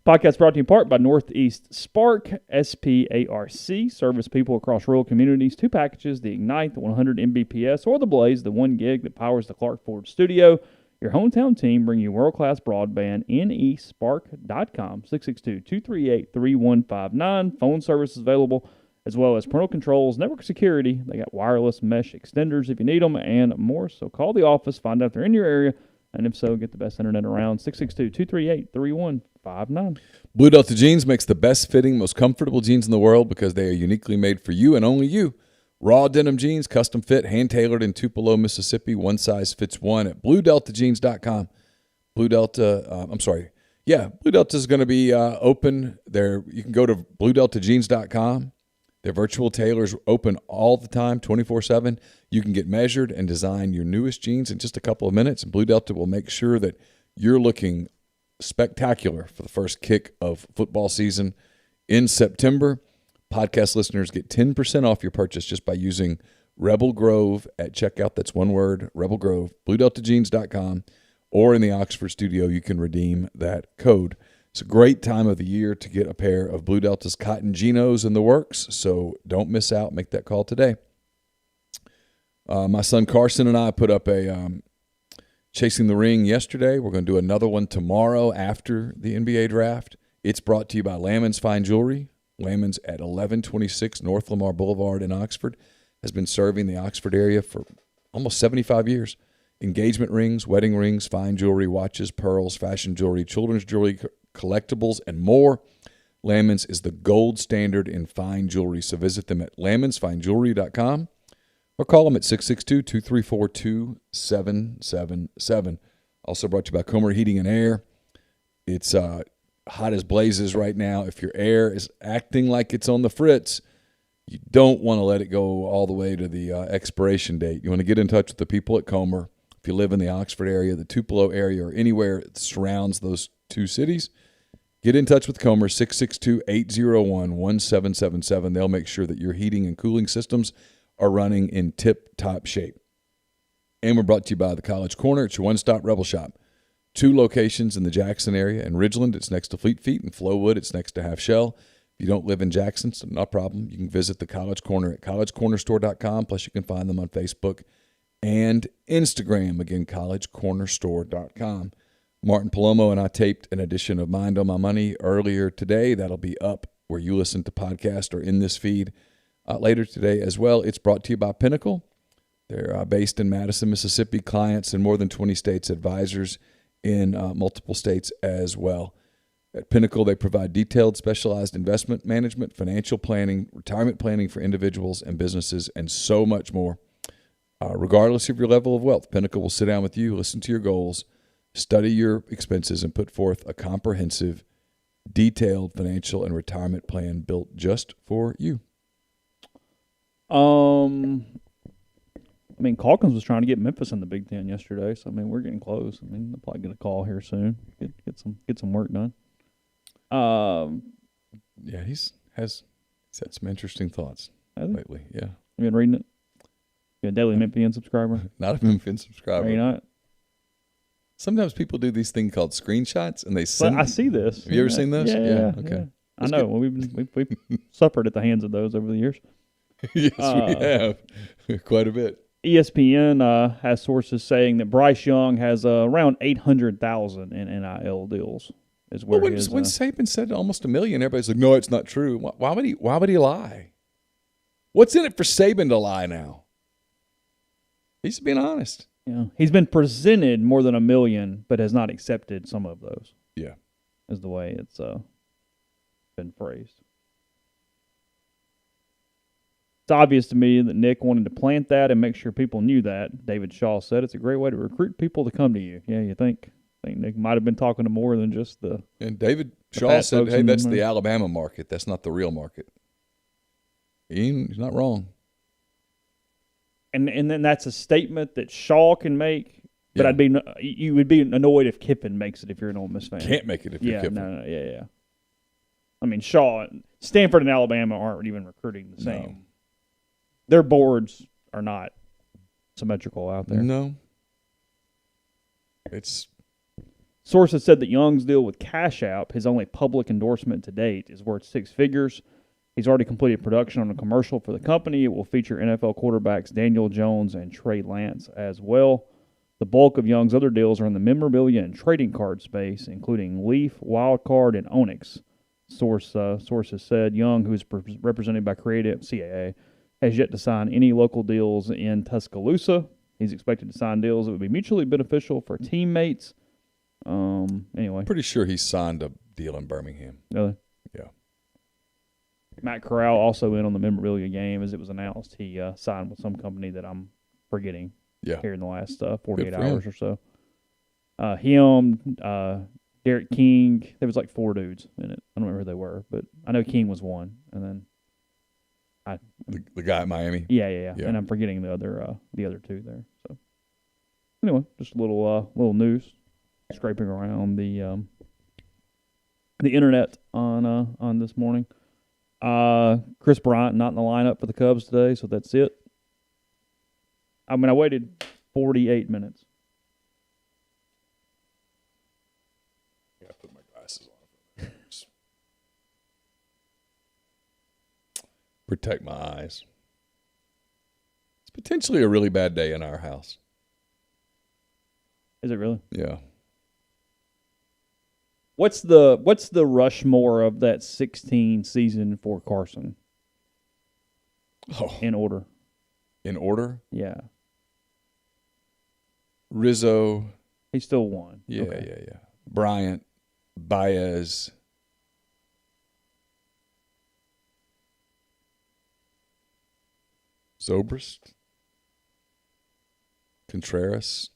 Speaker 1: Podcast brought to you in part by Northeast Spark, SPARC. Service people across rural communities. 2 packages, the Ignite, the 100 Mbps, or the Blaze, the 1 gig that powers the Clark Ford studio. Your hometown team bring you world-class broadband, nespark.com, 662-238-3159. Phone service is available, as well as parental controls, network security. They got wireless mesh extenders if you need them, and more. So call the office, find out if they're in your area, and if so, get the best internet around, 662-238-3159.
Speaker 2: Blue Delta Jeans makes the best-fitting, most comfortable jeans in the world because they are uniquely made for you and only you. Raw denim jeans, custom fit, hand-tailored in Tupelo, Mississippi. One size fits one at BlueDeltaJeans.com. Blue Delta is going to be open there. You can go to BlueDeltaJeans.com. Their virtual tailors open all the time, 24/7. You can get measured and design your newest jeans in just a couple of minutes, and Blue Delta will make sure that you're looking spectacular for the first kick of football season in September. Podcast listeners get 10% off your purchase just by using Rebel Grove at checkout. That's one word, Rebel Grove, BlueDeltaJeans.com, or in the Oxford studio, you can redeem that code. It's a great time of the year to get a pair of Blue Delta's Cotton Genos in the works, so don't miss out. Make that call today. My son Carson and I put up a Chasing the Ring yesterday. We're going to do another one tomorrow after the NBA draft. It's brought to you by Lammons Fine Jewelry. Lammons at 1126 North Lamar Boulevard in Oxford has been serving the Oxford area for almost 75 years. Engagement rings, wedding rings, fine jewelry, watches, pearls, fashion jewelry, children's jewelry, collectibles, and more. Lammons is the gold standard in fine jewelry, so visit them at lammonsfinejewelry.com or call them at 662-234-2777. Also brought to you by Comer Heating and Air. It's hot as blazes right now. If your air is acting like it's on the fritz, you don't want to let it go all the way to the expiration date. You want to get in touch with the people at Comer. If you live in the Oxford area, the Tupelo area, or anywhere that surrounds those two cities, get in touch with Comer, 662-801-1777. They'll make sure that your heating and cooling systems are running in tip-top shape. And we're brought to you by the College Corner. It's your one-stop Rebel Shop. 2 locations in the Jackson area. In Ridgeland, it's next to Fleet Feet. In Flowood, it's next to Half Shell. If you don't live in Jackson, it's no problem. You can visit the College Corner at collegecornerstore.com. Plus, you can find them on Facebook and Instagram. Again, collegecornerstore.com. Martin Palomo and I taped an edition of Mind on My Money earlier today. That'll be up where you listen to podcasts or in this feed later today as well. It's brought to you by Pinnacle. They're based in Madison, Mississippi. Clients in more than 20 states, advisors in multiple states as well. At Pinnacle, they provide detailed, specialized investment management, financial planning, retirement planning for individuals and businesses, and so much more. Regardless of your level of wealth, Pinnacle will sit down with you, listen to your goals, study your expenses, and put forth a comprehensive, detailed financial and retirement plan built just for you.
Speaker 1: I mean, Calkins was trying to get Memphis in the Big Ten yesterday, so I mean, we're getting close. I mean, they'll probably get a call here soon. Get some work done.
Speaker 2: Yeah, he's had some interesting thoughts lately. Yeah,
Speaker 1: you been reading it? You a daily Memphian subscriber?
Speaker 2: Not a Memphian subscriber.
Speaker 1: Are you not?
Speaker 2: Sometimes people do these things called screenshots, and they send.
Speaker 1: I see this.
Speaker 2: Have you ever seen this?
Speaker 1: Yeah.
Speaker 2: Okay.
Speaker 1: Yeah. I know. We've suffered at the hands of those over the years.
Speaker 2: Yes, we have quite a bit.
Speaker 1: ESPN has sources saying that Bryce Young has around 800,000 in NIL deals. Is where
Speaker 2: when Saban said almost $1 million, everybody's like, "No, it's not true." Why would he lie? What's in it for Saban to lie now? He's being honest.
Speaker 1: Yeah, he's been presented more than $1 million, but has not accepted some of those.
Speaker 2: Yeah,
Speaker 1: is the way it's been phrased. It's obvious to me that Nick wanted to plant that and make sure people knew that. David Shaw said it's a great way to recruit people to come to you. Yeah, you think Nick might have been talking to more than just the. And
Speaker 2: David Shaw said, "Hey, that's the Alabama market. That's not the real market." He's not wrong.
Speaker 1: And then that's a statement that Shaw can make. But you would be annoyed if Kiffin makes it if you're an Ole Miss fan.
Speaker 2: Can't make it if you're Kiffin.
Speaker 1: No, yeah. I mean, Stanford and Alabama aren't even recruiting the same.
Speaker 2: No.
Speaker 1: Their boards are not symmetrical out there.
Speaker 2: No.
Speaker 1: Sources said that Young's deal with Cash App, his only public endorsement to date, is worth 6 figures. He's already completed production on a commercial for the company. It will feature NFL quarterbacks Daniel Jones and Trey Lance as well. The bulk of Young's other deals are in the memorabilia and trading card space, including Leaf, Wildcard, and Onyx. Sources said Young, who is represented by Creative CAA, has yet to sign any local deals in Tuscaloosa. He's expected to sign deals that would be mutually beneficial for teammates. Anyway.
Speaker 2: Pretty sure he signed a deal in Birmingham.
Speaker 1: Really?
Speaker 2: Yeah.
Speaker 1: Matt Corral also in on the memorabilia game, as it was announced. He signed with some company that I'm forgetting here in the last 48 hours or so. Derek King. There was like 4 dudes in it. I don't remember who they were, but I know King was one. And then
Speaker 2: the guy at Miami.
Speaker 1: Yeah. And I'm forgetting the other 2 there. So anyway, just a little news scraping around the internet on this morning. Chris Bryant not in the lineup for the Cubs today, so that's it. I mean, I waited 48 minutes
Speaker 2: Protect my eyes. It's potentially a really bad day in our house.
Speaker 1: Is it really?
Speaker 2: Yeah.
Speaker 1: What's the Rushmore of that 16 season for Carson?
Speaker 2: Oh,
Speaker 1: In order.
Speaker 2: in order?
Speaker 1: Yeah.
Speaker 2: Rizzo.
Speaker 1: He still won.
Speaker 2: Yeah,
Speaker 1: Okay.
Speaker 2: yeah. Bryant, Baez, Zobrist, Contreras.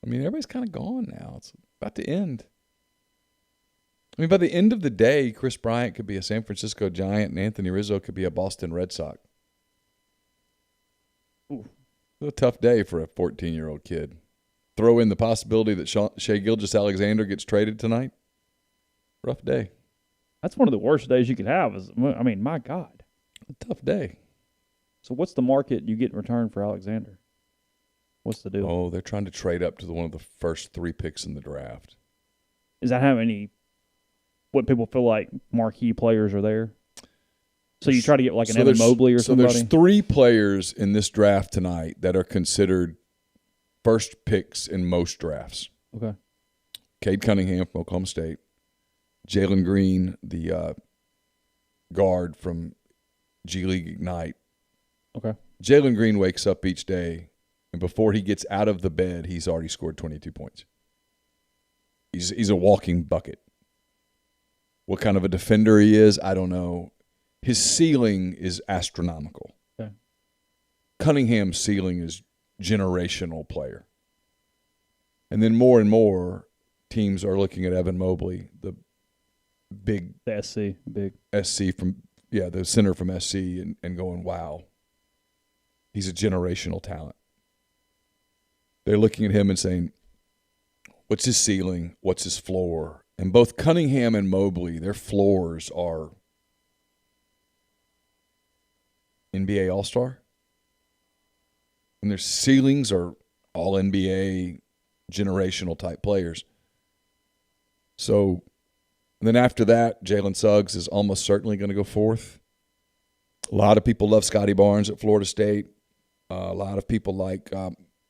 Speaker 2: I mean, everybody's kind of gone now. It's about to end. I mean, by the end of the day, Chris Bryant could be a San Francisco Giant and Anthony Rizzo could be a Boston Red Sox.
Speaker 1: Ooh.
Speaker 2: It's a tough day for a 14-year-old kid. Throw in the possibility that Shai Gilgeous-Alexander gets traded tonight. Rough day.
Speaker 1: That's one of the worst days you could have. I mean, my God.
Speaker 2: A tough day.
Speaker 1: So what's the market you get in return for Alexander? What's the deal?
Speaker 2: Oh, they're trying to trade up to one of the first 3 picks in the draft.
Speaker 1: Is that how many, what people feel like marquee players are there? So you try to get like an Evan Mobley or somebody?
Speaker 2: So there's 3 players in this draft tonight that are considered first picks in most drafts.
Speaker 1: Okay.
Speaker 2: Cade Cunningham from Oklahoma State. Jalen Green, the guard from G League Ignite.
Speaker 1: Okay.
Speaker 2: Jalen Green wakes up each day, and before he gets out of the bed, he's already scored 22 points. He's a walking bucket. What kind of a defender he is, I don't know. His ceiling is astronomical.
Speaker 1: Okay.
Speaker 2: Cunningham's ceiling is generational player. And then more and more teams are looking at Evan Mobley, the
Speaker 1: SC, big
Speaker 2: SC from, the center from SC, and going, wow, he's a generational talent. They're looking at him and saying, what's his ceiling? What's his floor? And both Cunningham and Mobley, their floors are NBA All-Star. And their ceilings are all NBA generational type players. So then after that, Jalen Suggs is almost certainly going to go fourth. A lot of people love Scotty Barnes at Florida State. A lot of people like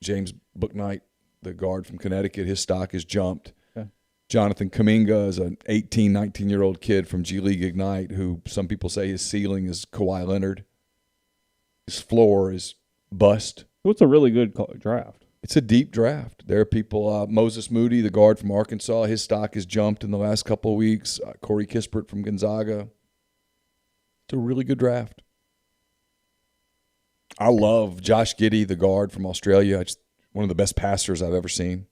Speaker 2: James Bouknight, the guard from Connecticut. His stock has jumped.
Speaker 1: Okay.
Speaker 2: Jonathan Kuminga is an 18, 19-year-old kid from G League Ignite who some people say his ceiling is Kawhi Leonard. His floor is bust.
Speaker 1: So it's a really good draft.
Speaker 2: It's a deep draft. There are people, Moses Moody, the guard from Arkansas, his stock has jumped in the last couple of weeks. Corey Kispert from Gonzaga. It's a really good draft. I love Josh Giddey, the guard from Australia. It's one of the best passers I've ever seen.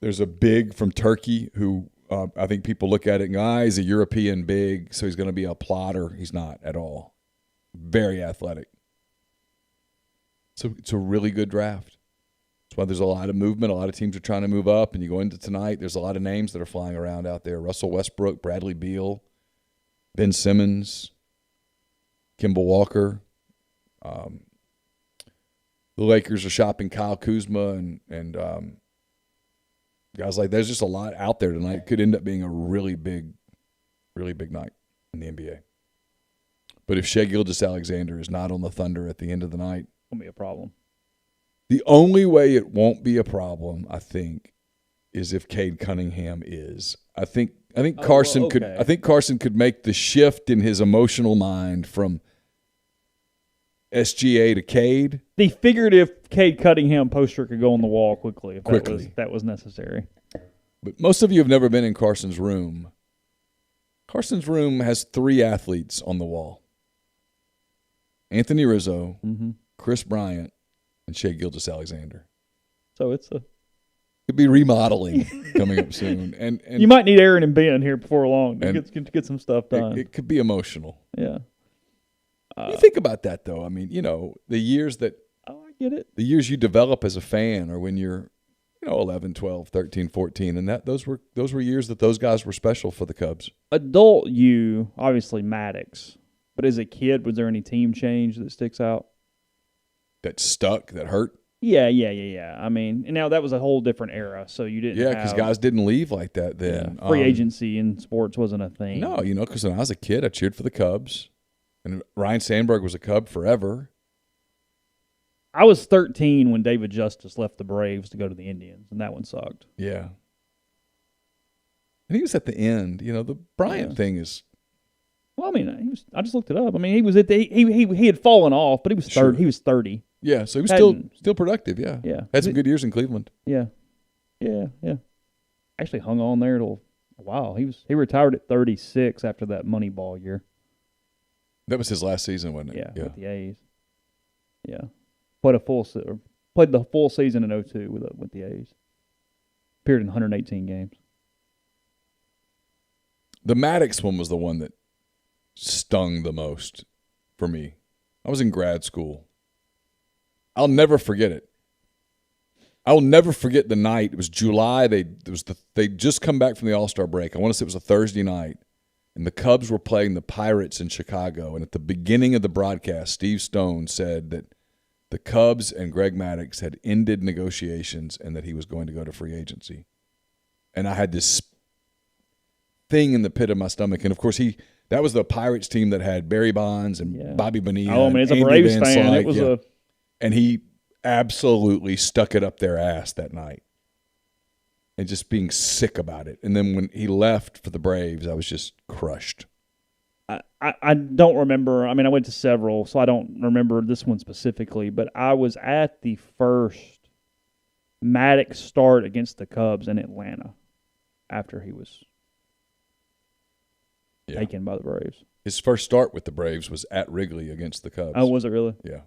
Speaker 2: There's a big from Turkey who I think people look at it and go, he's a European big, so he's going to be a plotter. He's not at all. Very athletic. So it's a really good draft. That's why there's a lot of movement. A lot of teams are trying to move up, and you go into tonight, there's a lot of names that are flying around out there. Russell Westbrook, Bradley Beal, Ben Simmons, Kemba Walker. The Lakers are shopping Kyle Kuzma and guys like that. There's just a lot out there tonight. It could end up being a really big night in the NBA. But if Shai Gilgeous-Alexander is not on the Thunder at the end of the night,
Speaker 1: Won't be a problem.
Speaker 2: the only way it won't be a problem, I think, is if Cade Cunningham is. I think Carson could. I think Carson could make the shift in his emotional mind from SGA to Cade.
Speaker 1: They figured if Cade Cunningham poster could go on the wall quickly if that was necessary.
Speaker 2: But most of you have never been in Carson's room. Carson's room has 3 athletes on the wall. Anthony Rizzo, Chris Bryant, and Shai Gilgeous-Alexander.
Speaker 1: So
Speaker 2: Could be remodeling coming up soon. And
Speaker 1: you might need Aaron and Ben here before long to get some stuff done.
Speaker 2: It could be emotional.
Speaker 1: Yeah.
Speaker 2: You think about that, though. I mean, the years that
Speaker 1: I get it.
Speaker 2: The years you develop as a fan are when you're, 11, 12, 13, 14, and those were years that those guys were special for the Cubs.
Speaker 1: Adult you, obviously Maddox, but as a kid, was there any team change that sticks out?
Speaker 2: That stuck, that hurt?
Speaker 1: Yeah. I mean, and now that was a whole different era, so you didn't
Speaker 2: Yeah, because guys didn't leave like that then.
Speaker 1: Free agency in sports wasn't a thing.
Speaker 2: No, because when I was a kid, I cheered for the Cubs. And Ryan Sandberg was a Cub forever.
Speaker 1: I was 13 when David Justice left the Braves to go to the Indians, and that one sucked.
Speaker 2: Yeah. And he was at the end. The Bryant thing is.
Speaker 1: Well, I mean, I just looked it up. I mean, he was he had fallen off, but he was
Speaker 2: Sure.
Speaker 1: He was 30.
Speaker 2: Yeah, so he was still productive. Yeah.
Speaker 1: Yeah.
Speaker 2: Had some good years in Cleveland.
Speaker 1: Yeah. Actually hung on there till a while. He retired at 36 after that Moneyball year.
Speaker 2: That was his last season, wasn't
Speaker 1: Yeah,
Speaker 2: it?
Speaker 1: with the A's. Yeah. Played the full season in 2002 with the A's. Appeared in 118 games.
Speaker 2: The Maddox one was the one that stung the most for me. I was in grad school. I'll never forget it. I'll never forget the night. It was July. They'd just come back from the All-Star break. I want to say it was a Thursday night. And the Cubs were playing the Pirates in Chicago. And at the beginning of the broadcast, Steve Stone said that the Cubs and Greg Maddux had ended negotiations and that he was going to go to free agency. And I had this thing in the pit of my stomach. And, of course, that was the Pirates team that had Barry Bonds and Bobby Bonilla.
Speaker 1: Oh, I mean, as a
Speaker 2: Andy
Speaker 1: Braves
Speaker 2: Van
Speaker 1: fan,
Speaker 2: Slyke,
Speaker 1: it was
Speaker 2: And he absolutely stuck it up their ass that night. And just being sick about it. And then when he left for the Braves, I was just crushed.
Speaker 1: I don't remember. I mean, I went to several, so I don't remember this one specifically. But I was at the first Maddux start against the Cubs in Atlanta after he was taken by the Braves.
Speaker 2: His first start with the Braves was at Wrigley against the Cubs.
Speaker 1: Oh, was it really?
Speaker 2: Yeah.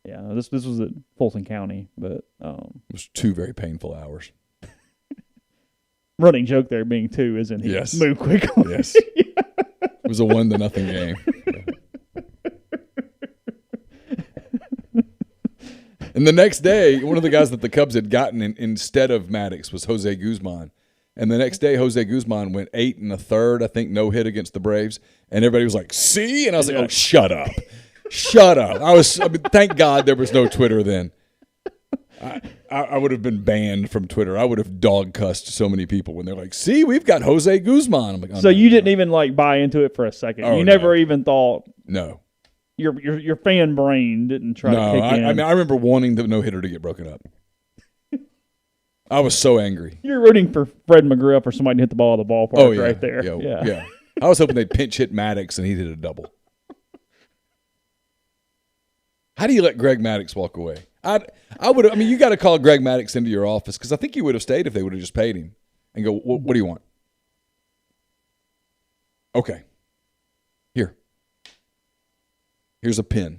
Speaker 1: Yeah, this was at Fulton County, but
Speaker 2: it was 2 very painful hours.
Speaker 1: Running joke there being 2, isn't he?
Speaker 2: Yes.
Speaker 1: Move quickly.
Speaker 2: Yes. It was a 1-0 game. Yeah. And the next day, one of the guys that the Cubs had gotten instead of Maddux was Jose Guzman. And the next day, Jose Guzman went 8 1/3, I think, no hit against the Braves. And everybody was like, "See?" And I was like, "Oh, shut up. Shut up." Thank God there was no Twitter then. I would have been banned from Twitter. I would have dog cussed so many people when they're like, "See, we've got Jose Guzman." I'm like,
Speaker 1: so you didn't even buy into it for a second. You never even thought.
Speaker 2: No.
Speaker 1: Your fan brain didn't try to kick in.
Speaker 2: I mean, I remember wanting the no-hitter to get broken up. I was so angry.
Speaker 1: You're rooting for Fred McGriff or somebody to hit the ball at the ballpark right there.
Speaker 2: Yeah. I was hoping they'd pinch hit Maddux and he'd hit a double. How do you let Greg Maddux walk away? You got to call Greg Maddux into your office because I think he would have stayed if they would have just paid him and go, what do you want? Okay. Here's a pin.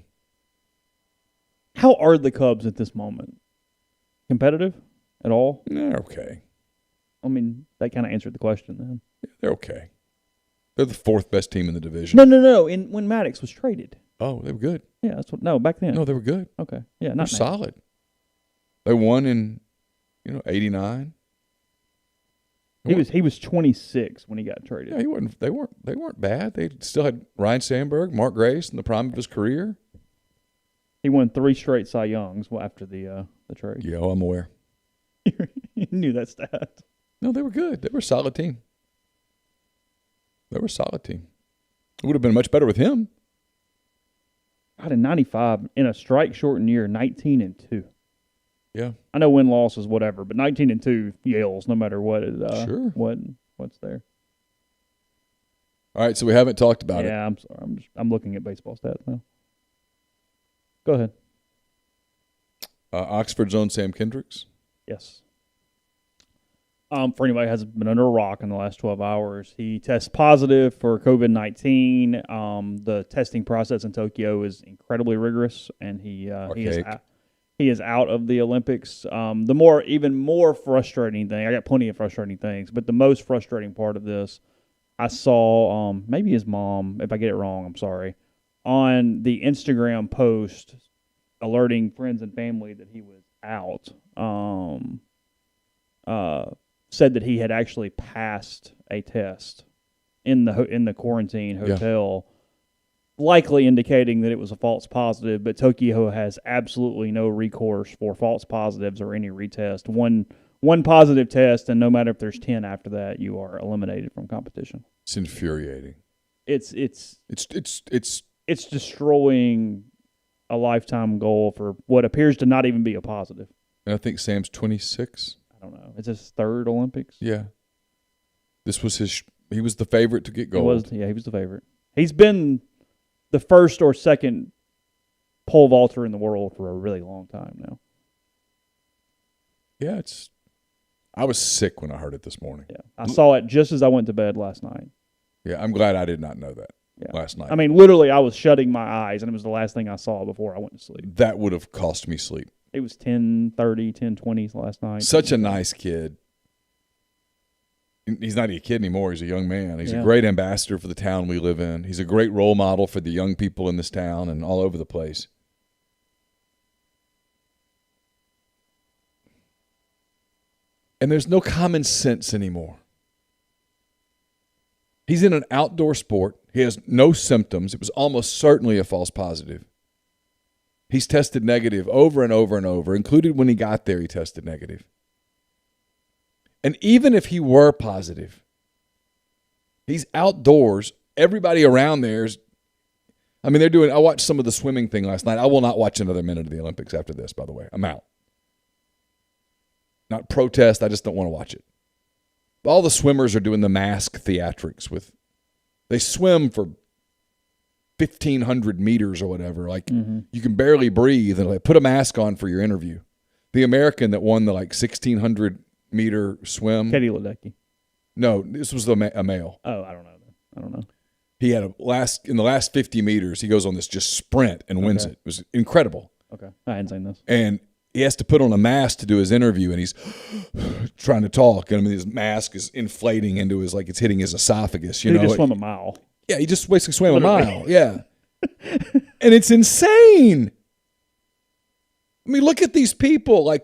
Speaker 1: How are the Cubs at this moment? Competitive at all?
Speaker 2: They're okay.
Speaker 1: I mean, that kind of answered the question then.
Speaker 2: Yeah, they're okay. They're the 4th best team in the division.
Speaker 1: No. When Maddux was traded.
Speaker 2: Oh, they were good.
Speaker 1: Yeah, that's what. No, back then.
Speaker 2: No, they were good.
Speaker 1: Okay. Yeah,
Speaker 2: They're solid. They won in, 89.
Speaker 1: He was 26 when he got traded.
Speaker 2: Yeah, they weren't bad. They still had Ryan Sandberg, Mark Grace in the prime of his career.
Speaker 1: He won 3 straight Cy Youngs after the trade.
Speaker 2: Yeah, I'm aware.
Speaker 1: You knew that stat.
Speaker 2: No, they were good. They were a solid team. It would have been much better with him.
Speaker 1: God, in 95, in a strike-shortened year, 19-2.
Speaker 2: Yeah.
Speaker 1: I know win-loss is whatever, but 19-2 Yales, no matter what
Speaker 2: sure.
Speaker 1: What's there.
Speaker 2: All right, so we haven't talked about it.
Speaker 1: Yeah, I'm sorry. I'm looking at baseball stats now. Go ahead.
Speaker 2: Oxford's own Sam Kendricks.
Speaker 1: Yes. For anybody who hasn't been under a rock in the last 12 hours, he tests positive for COVID-19. The testing process in Tokyo is incredibly rigorous, and he is out of the Olympics. Even more frustrating thing, I got plenty of frustrating things, but the most frustrating part of this, I saw maybe his mom, if I get it wrong, I'm sorry, on the Instagram post alerting friends and family that he was out. Said that he had actually passed a test in the quarantine hotel. likely indicating that it was a false positive, but Tokyo has absolutely no recourse for false positives or any retest. One positive test, and no matter if there's 10 after that, you are eliminated from competition.
Speaker 2: It's infuriating.
Speaker 1: It's destroying a lifetime goal for what appears to not even be a positive.
Speaker 2: And I think Sam's 26.
Speaker 1: I don't know. It's his third Olympics.
Speaker 2: Yeah. This was he was the favorite to get gold.
Speaker 1: He was the favorite. He's been the first or second pole vaulter in the world for a really long time now.
Speaker 2: Yeah, I was sick when I heard it this morning.
Speaker 1: Yeah. I saw it just as I went to bed last night.
Speaker 2: Yeah, I'm glad I did not know that last night.
Speaker 1: I mean, literally, I was shutting my eyes, and it was the last thing I saw before I went to sleep.
Speaker 2: That would have cost me sleep.
Speaker 1: It was 10:30, 10:20 last night.
Speaker 2: Such a nice kid. He's not a kid anymore. He's a young man. He's a great ambassador for the town we live in. He's a great role model for the young people in this town and all over the place. And there's no common sense anymore. He's in an outdoor sport. He has no symptoms. It was almost certainly a false positive. He's tested negative over and over and over, including when he got there, he tested negative. And even if he were positive, he's outdoors. Everybody around there's, I watched some of the swimming thing last night. I will not watch another minute of the Olympics after this, by the way. I'm out. Not protest, I just don't want to watch it. All the swimmers are doing the mask theatrics they swim for 1,500 meters or whatever. You can barely breathe, and put a mask on for your interview. The American that won the 1,600-meter swim.
Speaker 1: Katie Ledecky.
Speaker 2: No, this was a male.
Speaker 1: Oh, I don't know.
Speaker 2: He had in the last 50 meters, he goes on this just sprint and wins it. It was incredible.
Speaker 1: Okay, I hadn't seen this.
Speaker 2: And he has to put on a mask to do his interview, and he's trying to talk. And his mask is inflating into it's hitting his esophagus.
Speaker 1: He just swam a mile.
Speaker 2: Yeah, he just basically swam a mile. Yeah. And it's insane. I mean, look at these people.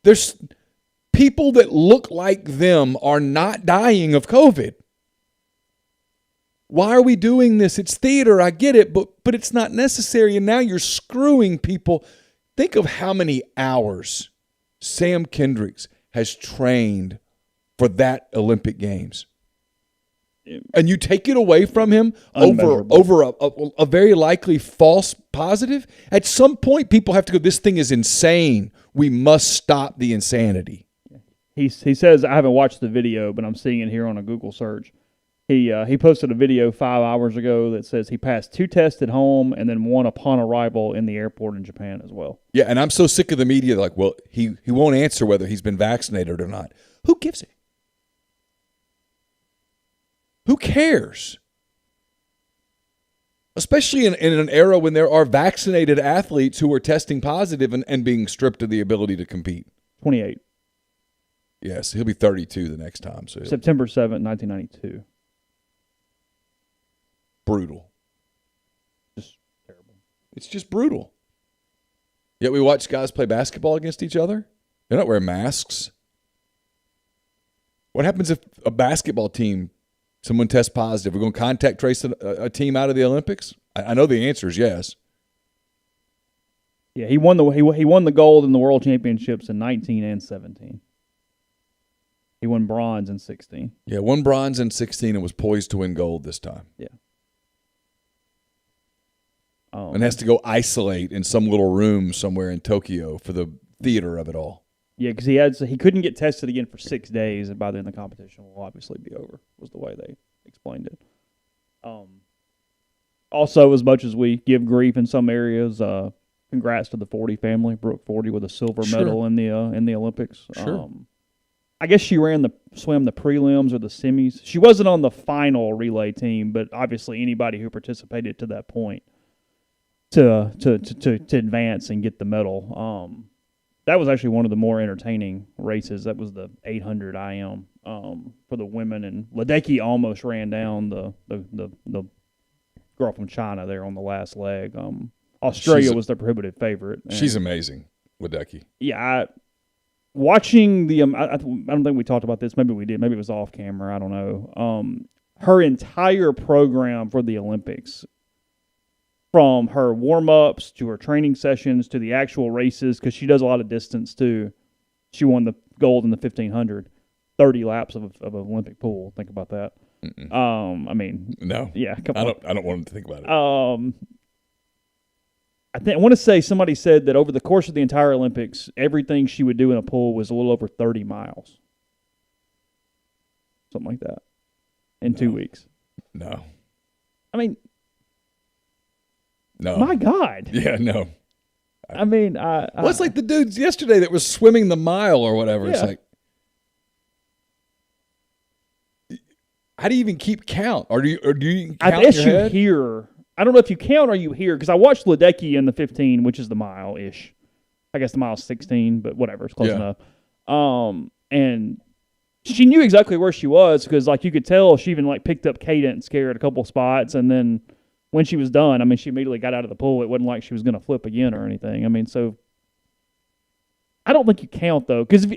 Speaker 2: There's people that look like them are not dying of COVID. Why are we doing this? It's theater, I get it, but it's not necessary, and now you're screwing people. Think of how many hours Sam Kendricks has trained for that Olympic Games. And you take it away from him over a very likely false positive? At some point, people have to go, this thing is insane. We must stop the insanity.
Speaker 1: He says, I haven't watched the video, but I'm seeing it here on a Google search. He posted a video 5 hours ago that says he passed 2 tests at home and then 1 upon arrival in the airport in Japan as well.
Speaker 2: Yeah, and I'm so sick of the media he won't answer whether he's been vaccinated or not. Who gives it? Who cares? Especially in an era when there are vaccinated athletes who are testing positive and being stripped of the ability to compete.
Speaker 1: 28.
Speaker 2: Yes, he'll be 32 the next time. So
Speaker 1: September 7th, 1992.
Speaker 2: Brutal.
Speaker 1: Just terrible.
Speaker 2: It's just brutal. Yet we watch guys play basketball against each other. They're not wearing masks. What happens if a basketball team, someone tests positive? We're going to contact trace a team out of the Olympics? I know the answer is yes.
Speaker 1: Yeah, he won the gold in the World Championships in 19 and 17. He won bronze in 16.
Speaker 2: Yeah, won bronze in 16 and was poised to win gold this time.
Speaker 1: Yeah.
Speaker 2: And has to go isolate in some little room somewhere in Tokyo for the theater of it all.
Speaker 1: Yeah, because he couldn't get tested again for 6 days, and by then the competition will obviously be over, was the way they explained it. Also, as much as we give grief in some areas, congrats to the Forty family, Brooke Forty with a silver medal in the Olympics.
Speaker 2: Sure.
Speaker 1: I guess she swam the prelims or the semis. She wasn't on the final relay team, but obviously anybody who participated to that point to advance and get the medal. That was actually one of the more entertaining races. That was the 800 IM for the women, and Ledecky almost ran down the girl from China there on the last leg. Australia was the prohibitive favorite.
Speaker 2: She's amazing, Ledecky.
Speaker 1: Yeah, watching the I don't think we talked about this. Maybe we did. Maybe it was off camera. I don't know. her entire program for the Olympics, from her warm-ups to her training sessions to the actual races, because she does a lot of distance too. She won the gold in the 1,500, 30 laps of an Olympic pool. Think about that. I mean,
Speaker 2: no,
Speaker 1: yeah,
Speaker 2: I don't want him to think about it.
Speaker 1: I want to say somebody said that over the course of the entire Olympics, everything she would do in a pool was a little over 30 miles, something like that, in 2 weeks.
Speaker 2: No,
Speaker 1: I mean,
Speaker 2: no,
Speaker 1: my God,
Speaker 2: yeah, no.
Speaker 1: I mean,
Speaker 2: it's like the dudes yesterday that was swimming the mile or whatever. Yeah. It's like, how do you even keep count? Or do you count
Speaker 1: I guess
Speaker 2: in your head?
Speaker 1: You hear. I don't know if you count or you hear, because I watched Ledecky in the 15, which is the mile-ish. I guess the mile's 16, but whatever, it's close enough. And she knew exactly where she was, because like you could tell she even like picked up cadence, scared a couple spots, and then when she was done, I mean, she immediately got out of the pool. It wasn't like she was going to flip again or anything. I mean, so I don't think you count, though, because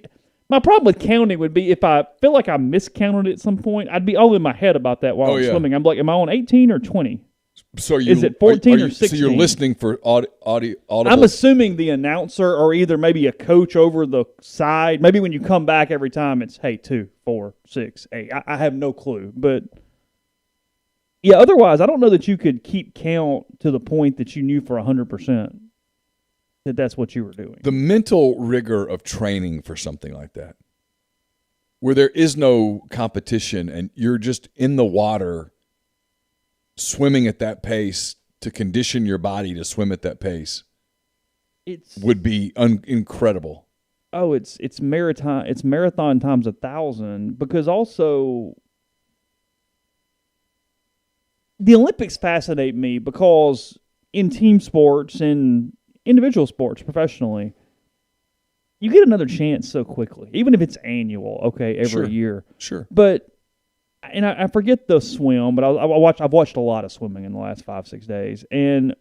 Speaker 1: my problem with counting would be if I feel like I miscounted at some point, I'd be all in my head about that while I'm swimming. I'm like, am I on 18 or 20?
Speaker 2: So
Speaker 1: is it 14 or 16?
Speaker 2: So you're listening for audible?
Speaker 1: I'm assuming the announcer or either maybe a coach over the side. Maybe when you come back every time, it's, hey, 2, 4, 6, 8. I have no clue. But, yeah, otherwise, I don't know that you could keep count to the point that you knew for 100% that that's what you were doing.
Speaker 2: The mental rigor of training for something like that, where there is no competition and you're just in the water swimming at that pace to condition your body to swim at that pace, would be incredible.
Speaker 1: Oh, it's marathon. It's marathon times 1,000, because also the Olympics fascinate me because in team sports and individual sports professionally, you get another chance so quickly, even if it's annual. Okay, every year.
Speaker 2: Sure,
Speaker 1: but. And I forget the swim, but I've watched a lot of swimming in the last 5-6 days. And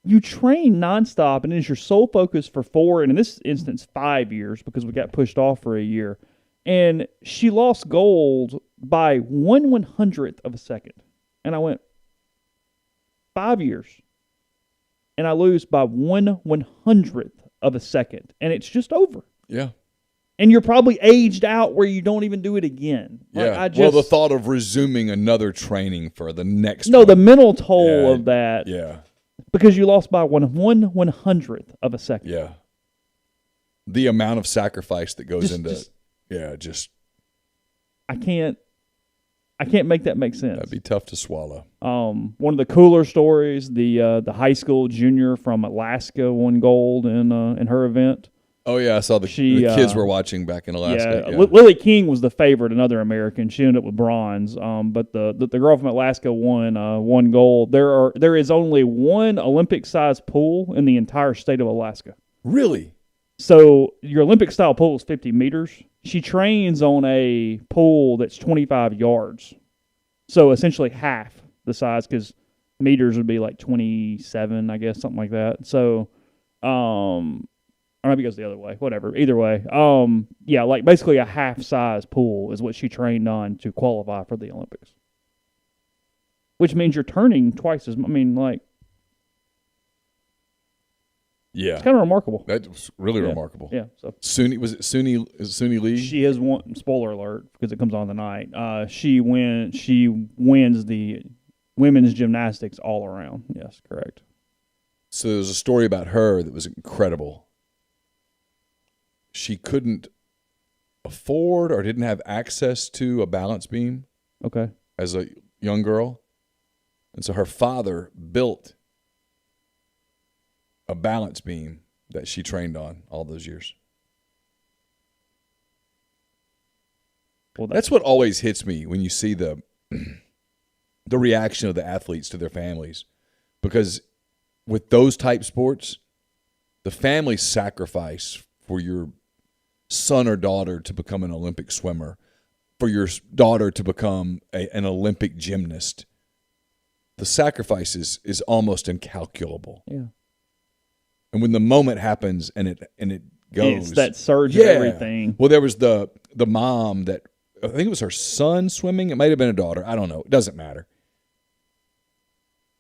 Speaker 1: you train nonstop, and it is your sole focus for 4, and in this instance, 5 years, because we got pushed off for a year. And she lost gold by 1/100th of a second. And I went, 5 years. And I lose by 1/100th of a second. And it's just over.
Speaker 2: Yeah.
Speaker 1: And you're probably aged out where you don't even do it again.
Speaker 2: Yeah. Well, the thought of resuming another training for the next
Speaker 1: the mental toll of that.
Speaker 2: Yeah.
Speaker 1: Because you lost by 1/100th of a second.
Speaker 2: Yeah. The amount of sacrifice that goes into it.
Speaker 1: I can't make that make sense.
Speaker 2: That'd be tough to swallow.
Speaker 1: One of the cooler stories, the high school junior from Alaska won gold in her event.
Speaker 2: Oh, yeah, I saw the kids were watching back in Alaska.
Speaker 1: Yeah. Lily King was the favorite, another American. She ended up with bronze, but the girl from Alaska won gold. There is only one Olympic-sized pool in the entire state of Alaska.
Speaker 2: Really?
Speaker 1: So your Olympic-style pool is 50 meters. She trains on a pool that's 25 yards. So essentially half the size, because meters would be like 27, I guess, something like that. So, or maybe it goes the other way. Whatever. Either way. Like basically a half-size pool is what she trained on to qualify for the Olympics. Which means you're turning twice as much. I mean, like,
Speaker 2: yeah,
Speaker 1: it's kind of remarkable.
Speaker 2: That was really remarkable.
Speaker 1: Yeah. So
Speaker 2: Suni Lee?
Speaker 1: She has won. Spoiler alert, because it comes on tonight. She wins the women's gymnastics all around. Yes, correct.
Speaker 2: So there's a story about her that was incredible. She couldn't afford or didn't have access to a balance beam.
Speaker 1: Okay.
Speaker 2: As a young girl. And so her father built a balance beam that she trained on all those years. Well, that's what always hits me when you see the reaction of the athletes to their families. Because with those type sports, the family sacrifice for your son or daughter to become an Olympic swimmer, for your daughter to become an Olympic gymnast, the sacrifice is almost incalculable.
Speaker 1: Yeah.
Speaker 2: And when the moment happens and it goes,
Speaker 1: it's that surge of everything.
Speaker 2: Well, there was the mom that I think it was her son swimming. It might have been a daughter. I don't know. It doesn't matter.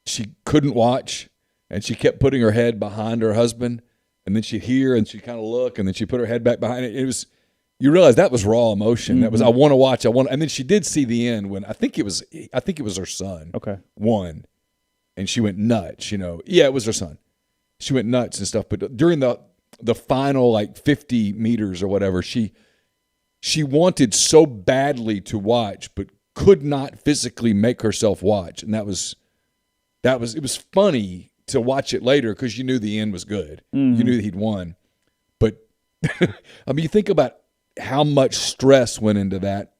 Speaker 2: She couldn't watch, and she kept putting her head behind her husband, and then she'd hear, and she'd kind of look, and then she put her head back behind it. It was, you realize that was raw emotion. Mm-hmm. That was, I want to watch. And then she did see the end when I think it was her son.
Speaker 1: Okay.
Speaker 2: Won, and she went nuts. Yeah, it was her son. She went nuts and stuff. But during the final 50 meters or whatever, she wanted so badly to watch, but could not physically make herself watch, and it was funny to watch it later because you knew the end was good. Mm-hmm. You knew that he'd won. But, I mean, you think about how much stress went into that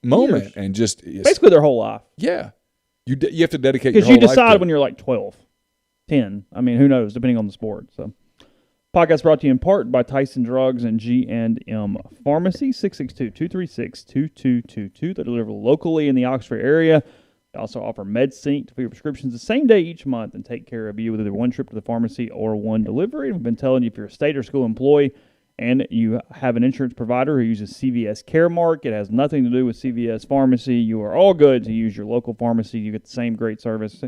Speaker 2: moment. Years. And just...
Speaker 1: Basically their whole life.
Speaker 2: Yeah. You have to dedicate your whole life.
Speaker 1: Because you decide when you're 12, 10. I mean, who knows, depending on the sport. So, podcast brought to you in part by Tyson Drugs and G&M Pharmacy, 662-236-2222. They deliver locally in the Oxford area. They also offer MedSync for your prescriptions the same day each month and take care of you with either one trip to the pharmacy or one delivery. We've been telling you, if you're a state or school employee and you have an insurance provider who uses CVS Caremark, it has nothing to do with CVS Pharmacy. You are all good to use your local pharmacy. You get the same great service,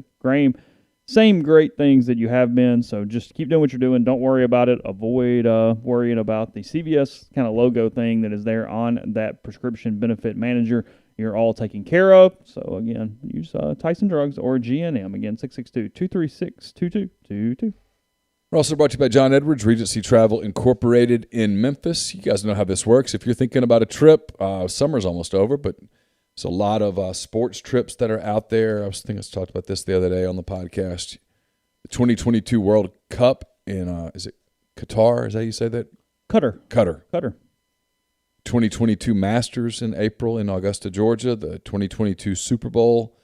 Speaker 1: same great things that you have been. So just keep doing what you're doing. Don't worry about it. Avoid worrying about the CVS kind of logo thing that is there on that prescription benefit manager. You're all taken care of. So, again, use Tyson Drugs or GNM. Again, 662-236-2222.
Speaker 2: We're also brought to you by John Edwards, Regency Travel Incorporated in Memphis. You guys know how this works. If you're thinking about a trip, summer's almost over, but there's a lot of sports trips that are out there. I talked about this the other day on the podcast. The 2022 World Cup in, is it Qatar? Is that how you say that?
Speaker 1: Qatar.
Speaker 2: 2022 Masters in April in Augusta, Georgia. The 2022 Super Bowl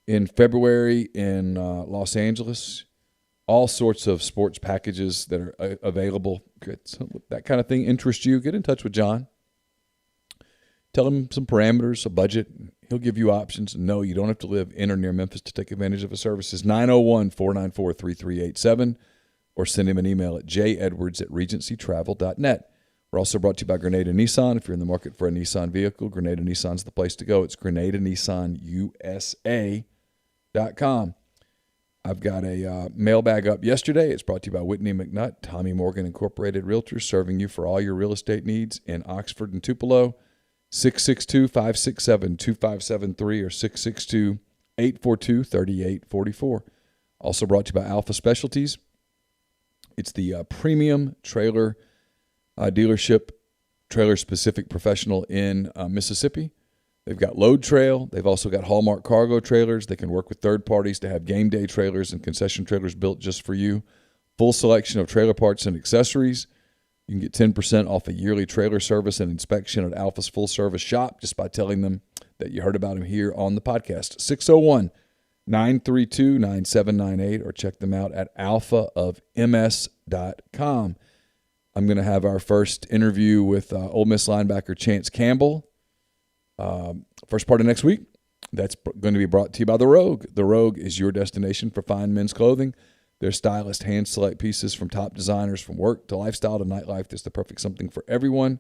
Speaker 2: in February in Los Angeles. All sorts of sports packages that are available. So that kind of thing interests you, get in touch with John. Tell him some parameters, a budget. He'll give you options. No, you don't have to live in or near Memphis to take advantage of his services. 901-494-3387 or send him an email at jedwards@regencytravel.net. We're also brought to you by Grenada Nissan. If you're in the market for a Nissan vehicle, Grenada Nissan's the place to go. It's GrenadaNissanUSA.com. I've got a mailbag up yesterday. It's brought to you by Whitney McNutt, Tommy Morgan Incorporated Realtors, serving you for all your real estate needs in Oxford and Tupelo. 662-567-2573 or 662-842-3844. Also brought to you by Alpha Specialties. It's the premium trailer dealership, trailer-specific professional in Mississippi. They've got Load Trail. They've also got Hallmark cargo trailers. They can work with third parties to have game day trailers and concession trailers built just for you. Full selection of trailer parts and accessories. You can get 10% off a yearly trailer service and inspection at Alpha's full-service shop just by telling them that you heard about them here on the podcast. 601-932-9798 or check them out at alphaofms.com. I'm going to have our first interview with Ole Miss linebacker Chance Campbell first part of next week. That's going to be brought to you by The Rogue. The Rogue is your destination for fine men's clothing. Their stylist hand-select pieces from top designers, from work to lifestyle to nightlife. There's the perfect something for everyone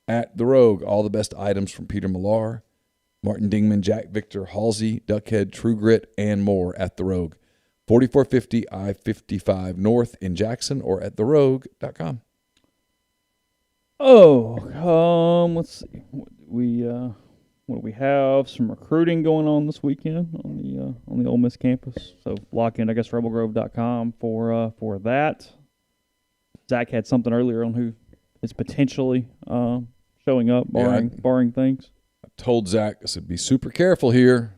Speaker 2: at The Rogue. All the best items from Peter Millar, Martin Dingman, Jack Victor, Halsey, Duckhead, True Grit, and more at The Rogue. 4450 I-55 North in Jackson or at therogue.com.
Speaker 1: Let's see. What do we have? Some recruiting going on this weekend on the Ole Miss campus. So lock in, I guess, rebelgrove.com for that. Zach had something earlier on who is potentially showing up, barring things.
Speaker 2: I told Zach, I said, be super careful here.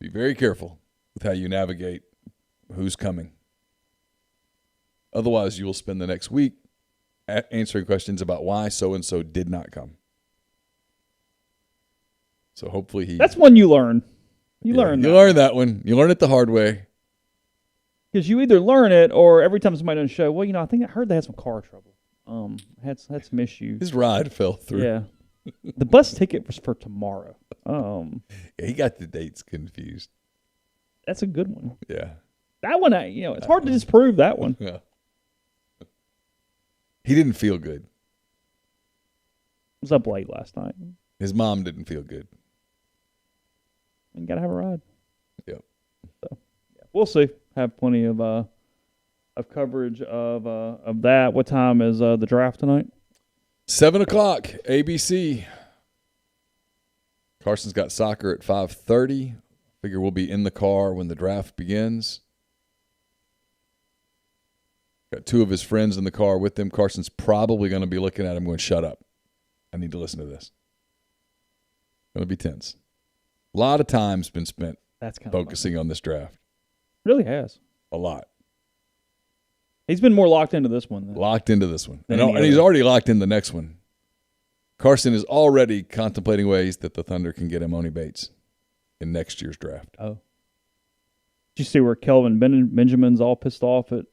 Speaker 2: Be very careful with how you navigate who's coming. Otherwise, you will spend the next week answering questions about why so-and-so did not come. So hopefully
Speaker 1: That's one you learn. You learn
Speaker 2: that one. You learn it the hard way.
Speaker 1: Because you either learn it or every time somebody doesn't show, well, I heard they had some car trouble. Had some issues.
Speaker 2: His ride fell through.
Speaker 1: Yeah. The bus ticket was for tomorrow.
Speaker 2: Yeah, he got the dates confused.
Speaker 1: That's a good one.
Speaker 2: Yeah.
Speaker 1: That one, it's hard to disprove that one.
Speaker 2: Yeah. He didn't feel good.
Speaker 1: Was up late last night.
Speaker 2: His mom didn't feel good.
Speaker 1: And got to have a ride.
Speaker 2: Yep.
Speaker 1: So, yeah, we'll see. Have plenty of coverage of that. What time is the draft tonight?
Speaker 2: 7:00, ABC. Carson's got soccer at 5:30. Figure we'll be in the car when the draft begins. Got two of his friends in the car with him. Carson's probably going to be looking at him going, shut up. I need to listen to this. Going to be tense. A lot of time's been spent focusing on this draft.
Speaker 1: Really has.
Speaker 2: A lot.
Speaker 1: He's been more locked into this one.
Speaker 2: Locked into this one. And he's already locked in the next one. Carson is already contemplating ways that the Thunder can get Emoni Bates in next year's draft.
Speaker 1: Oh. Did you see where Kelvin Benjamin's all pissed off at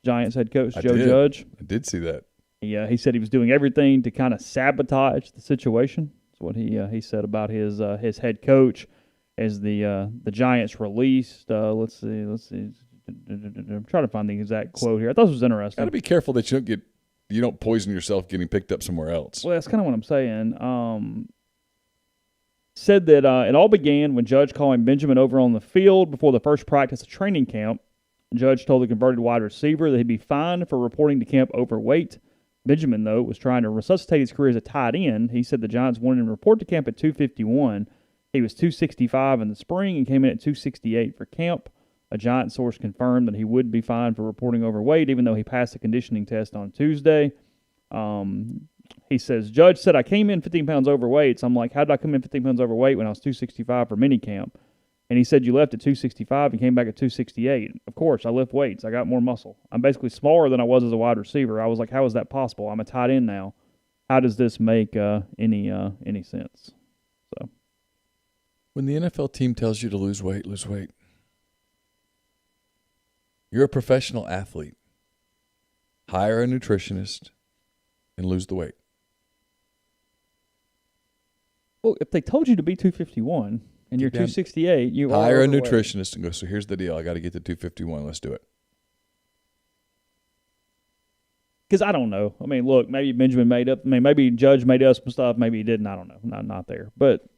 Speaker 1: Giants head coach Joe Judge?
Speaker 2: I did see that.
Speaker 1: He said he was doing everything to kind of sabotage the situation. That's what he said about his head coach as the Giants released. Let's see. I'm trying to find the exact quote here. I thought this was interesting.
Speaker 2: Got to be careful that you don't poison yourself getting picked up somewhere else.
Speaker 1: Well, that's kind of what I'm saying. Said that it all began when Judge calling Benjamin over on the field before the first practice of training camp. Judge told the converted wide receiver that he'd be fined for reporting to camp overweight. Benjamin, though, was trying to resuscitate his career as a tight end. He said the Giants wanted him to report to camp at 251. He was 265 in the spring and came in at 268 for camp. A Giant source confirmed that he would be fined for reporting overweight, even though he passed the conditioning test on Tuesday. He says, Judge said I came in 15 pounds overweight. So I'm like, how did I come in 15 pounds overweight when I was 265 for minicamp? And he said, you left at 265 and came back at 268. Of course, I lift weights. I got more muscle. I'm basically smaller than I was as a wide receiver. I was like, how is that possible? I'm a tight end now. How does this make any sense? So,
Speaker 2: when the NFL team tells you to lose weight, lose weight. You're a professional athlete. Hire a nutritionist and lose the weight.
Speaker 1: Well, if they told you to be 251 and you're 268, you
Speaker 2: hire a nutritionist and go, so here's the deal. I got to get to 251. Let's do it.
Speaker 1: Because I don't know. I mean, look, maybe Benjamin made up. I mean, maybe Judge made up some stuff. Maybe he didn't. I don't know. Not there. But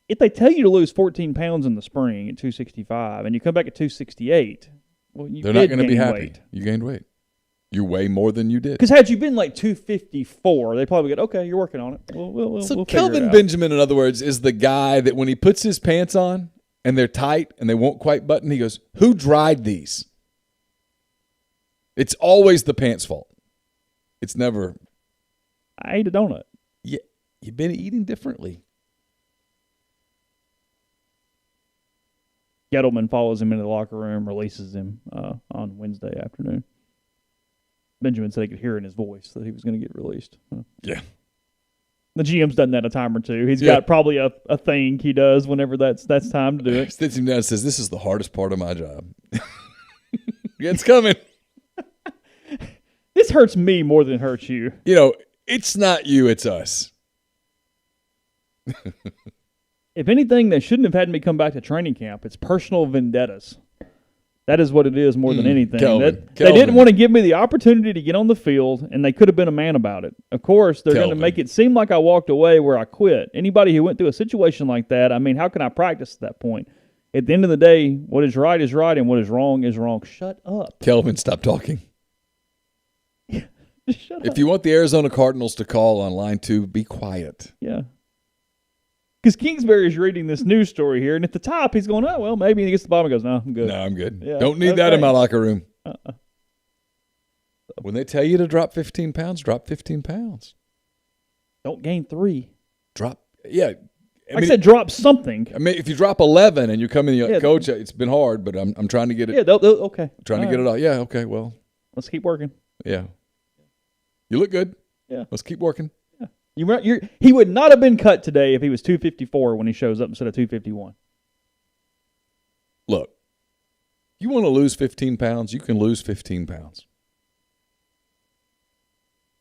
Speaker 1: if they tell you to lose 14 pounds in the spring at 265 and you come back at 268, well, they're not going to be happy.
Speaker 2: You gained weight. You weigh more than you did.
Speaker 1: Because had you been like 254, they probably go, okay, you're working on it. We'll
Speaker 2: Kelvin Benjamin, in other words, is the guy that when he puts his pants on and they're tight and they won't quite button, he goes, who dried these? It's always the pants' fault. It's never.
Speaker 1: I ate a donut.
Speaker 2: Yeah, you've been eating differently.
Speaker 1: Gettleman follows him into the locker room, releases him on Wednesday afternoon. Benjamin said he could hear in his voice that he was going to get released.
Speaker 2: Yeah.
Speaker 1: The GM's done that a time or two. He's got probably a thing he does whenever that's time to do it.
Speaker 2: Sits him down and says, this is the hardest part of my job. It's coming.
Speaker 1: This hurts me more than it hurts you.
Speaker 2: You know, it's not you, it's us.
Speaker 1: If anything, they shouldn't have had me come back to training camp. It's personal vendettas. That is what it is more than anything. They didn't want to give me the opportunity to get on the field, and they could have been a man about it. Of course, they're going to make it seem like I walked away where I quit. Anybody who went through a situation like that, I mean, how can I practice at that point? At the end of the day, what is right, and what is wrong is wrong. Shut up.
Speaker 2: Kelvin, stop talking.
Speaker 1: Shut up.
Speaker 2: If you want the Arizona Cardinals to call on line 2, be quiet.
Speaker 1: Yeah. Because Kingsbury's reading this news story here, and at the top, he's going, oh, well, maybe. And he gets to the bottom and goes, no, I'm good.
Speaker 2: No, I'm good.
Speaker 1: Yeah,
Speaker 2: don't need that in my locker room. When they tell you to drop 15 pounds, drop 15 pounds.
Speaker 1: Don't gain 3.
Speaker 2: Yeah.
Speaker 1: I said drop something.
Speaker 2: I mean, if you drop 11 and you come in, Coach, it's been hard, but I'm trying to get it.
Speaker 1: Yeah, okay.
Speaker 2: Trying to get it all. Yeah, okay, well.
Speaker 1: Let's keep working.
Speaker 2: Yeah. You look good.
Speaker 1: Yeah.
Speaker 2: Let's keep working.
Speaker 1: Yeah. He would not have been cut today if he was 254 when he shows up instead of 251.
Speaker 2: Look, you want to lose 15 pounds, you can lose 15 pounds.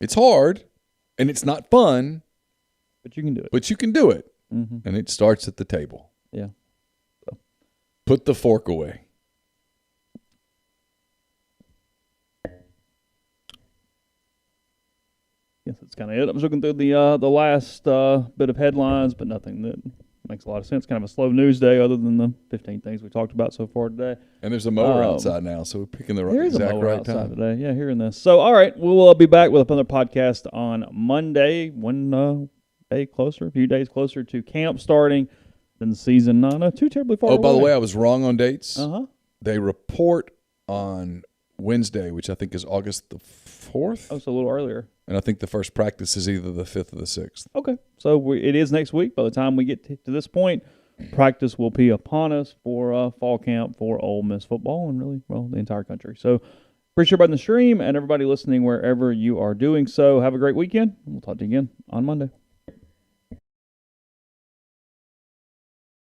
Speaker 2: It's hard, and it's not fun.
Speaker 1: But you can do it.
Speaker 2: Mm-hmm. And it starts at the table.
Speaker 1: Yeah.
Speaker 2: So. Put the fork away.
Speaker 1: Yes, that's kind of it. I was looking through the last bit of headlines, but nothing that makes a lot of sense. Kind of a slow news day other than the 15 things we talked about so far today.
Speaker 2: And there's a mower outside now, so we're picking the exact right time.
Speaker 1: Today. Yeah, hearing this. So, all right, we'll be back with another podcast on Monday, a few days closer to camp starting. Then the season, not too terribly far away.
Speaker 2: Oh, by the way, I was wrong on dates.
Speaker 1: Uh-huh.
Speaker 2: They report on Wednesday, which I think is August the 4th.
Speaker 1: Oh, so a little earlier.
Speaker 2: And I think the first practice is either the 5th or the 6th.
Speaker 1: Okay. So it is next week. By the time we get to this point, practice will be upon us for fall camp for Ole Miss football and really, the entire country. So appreciate everybody in the stream and everybody listening wherever you are doing so. Have a great weekend. We'll talk to you again on Monday.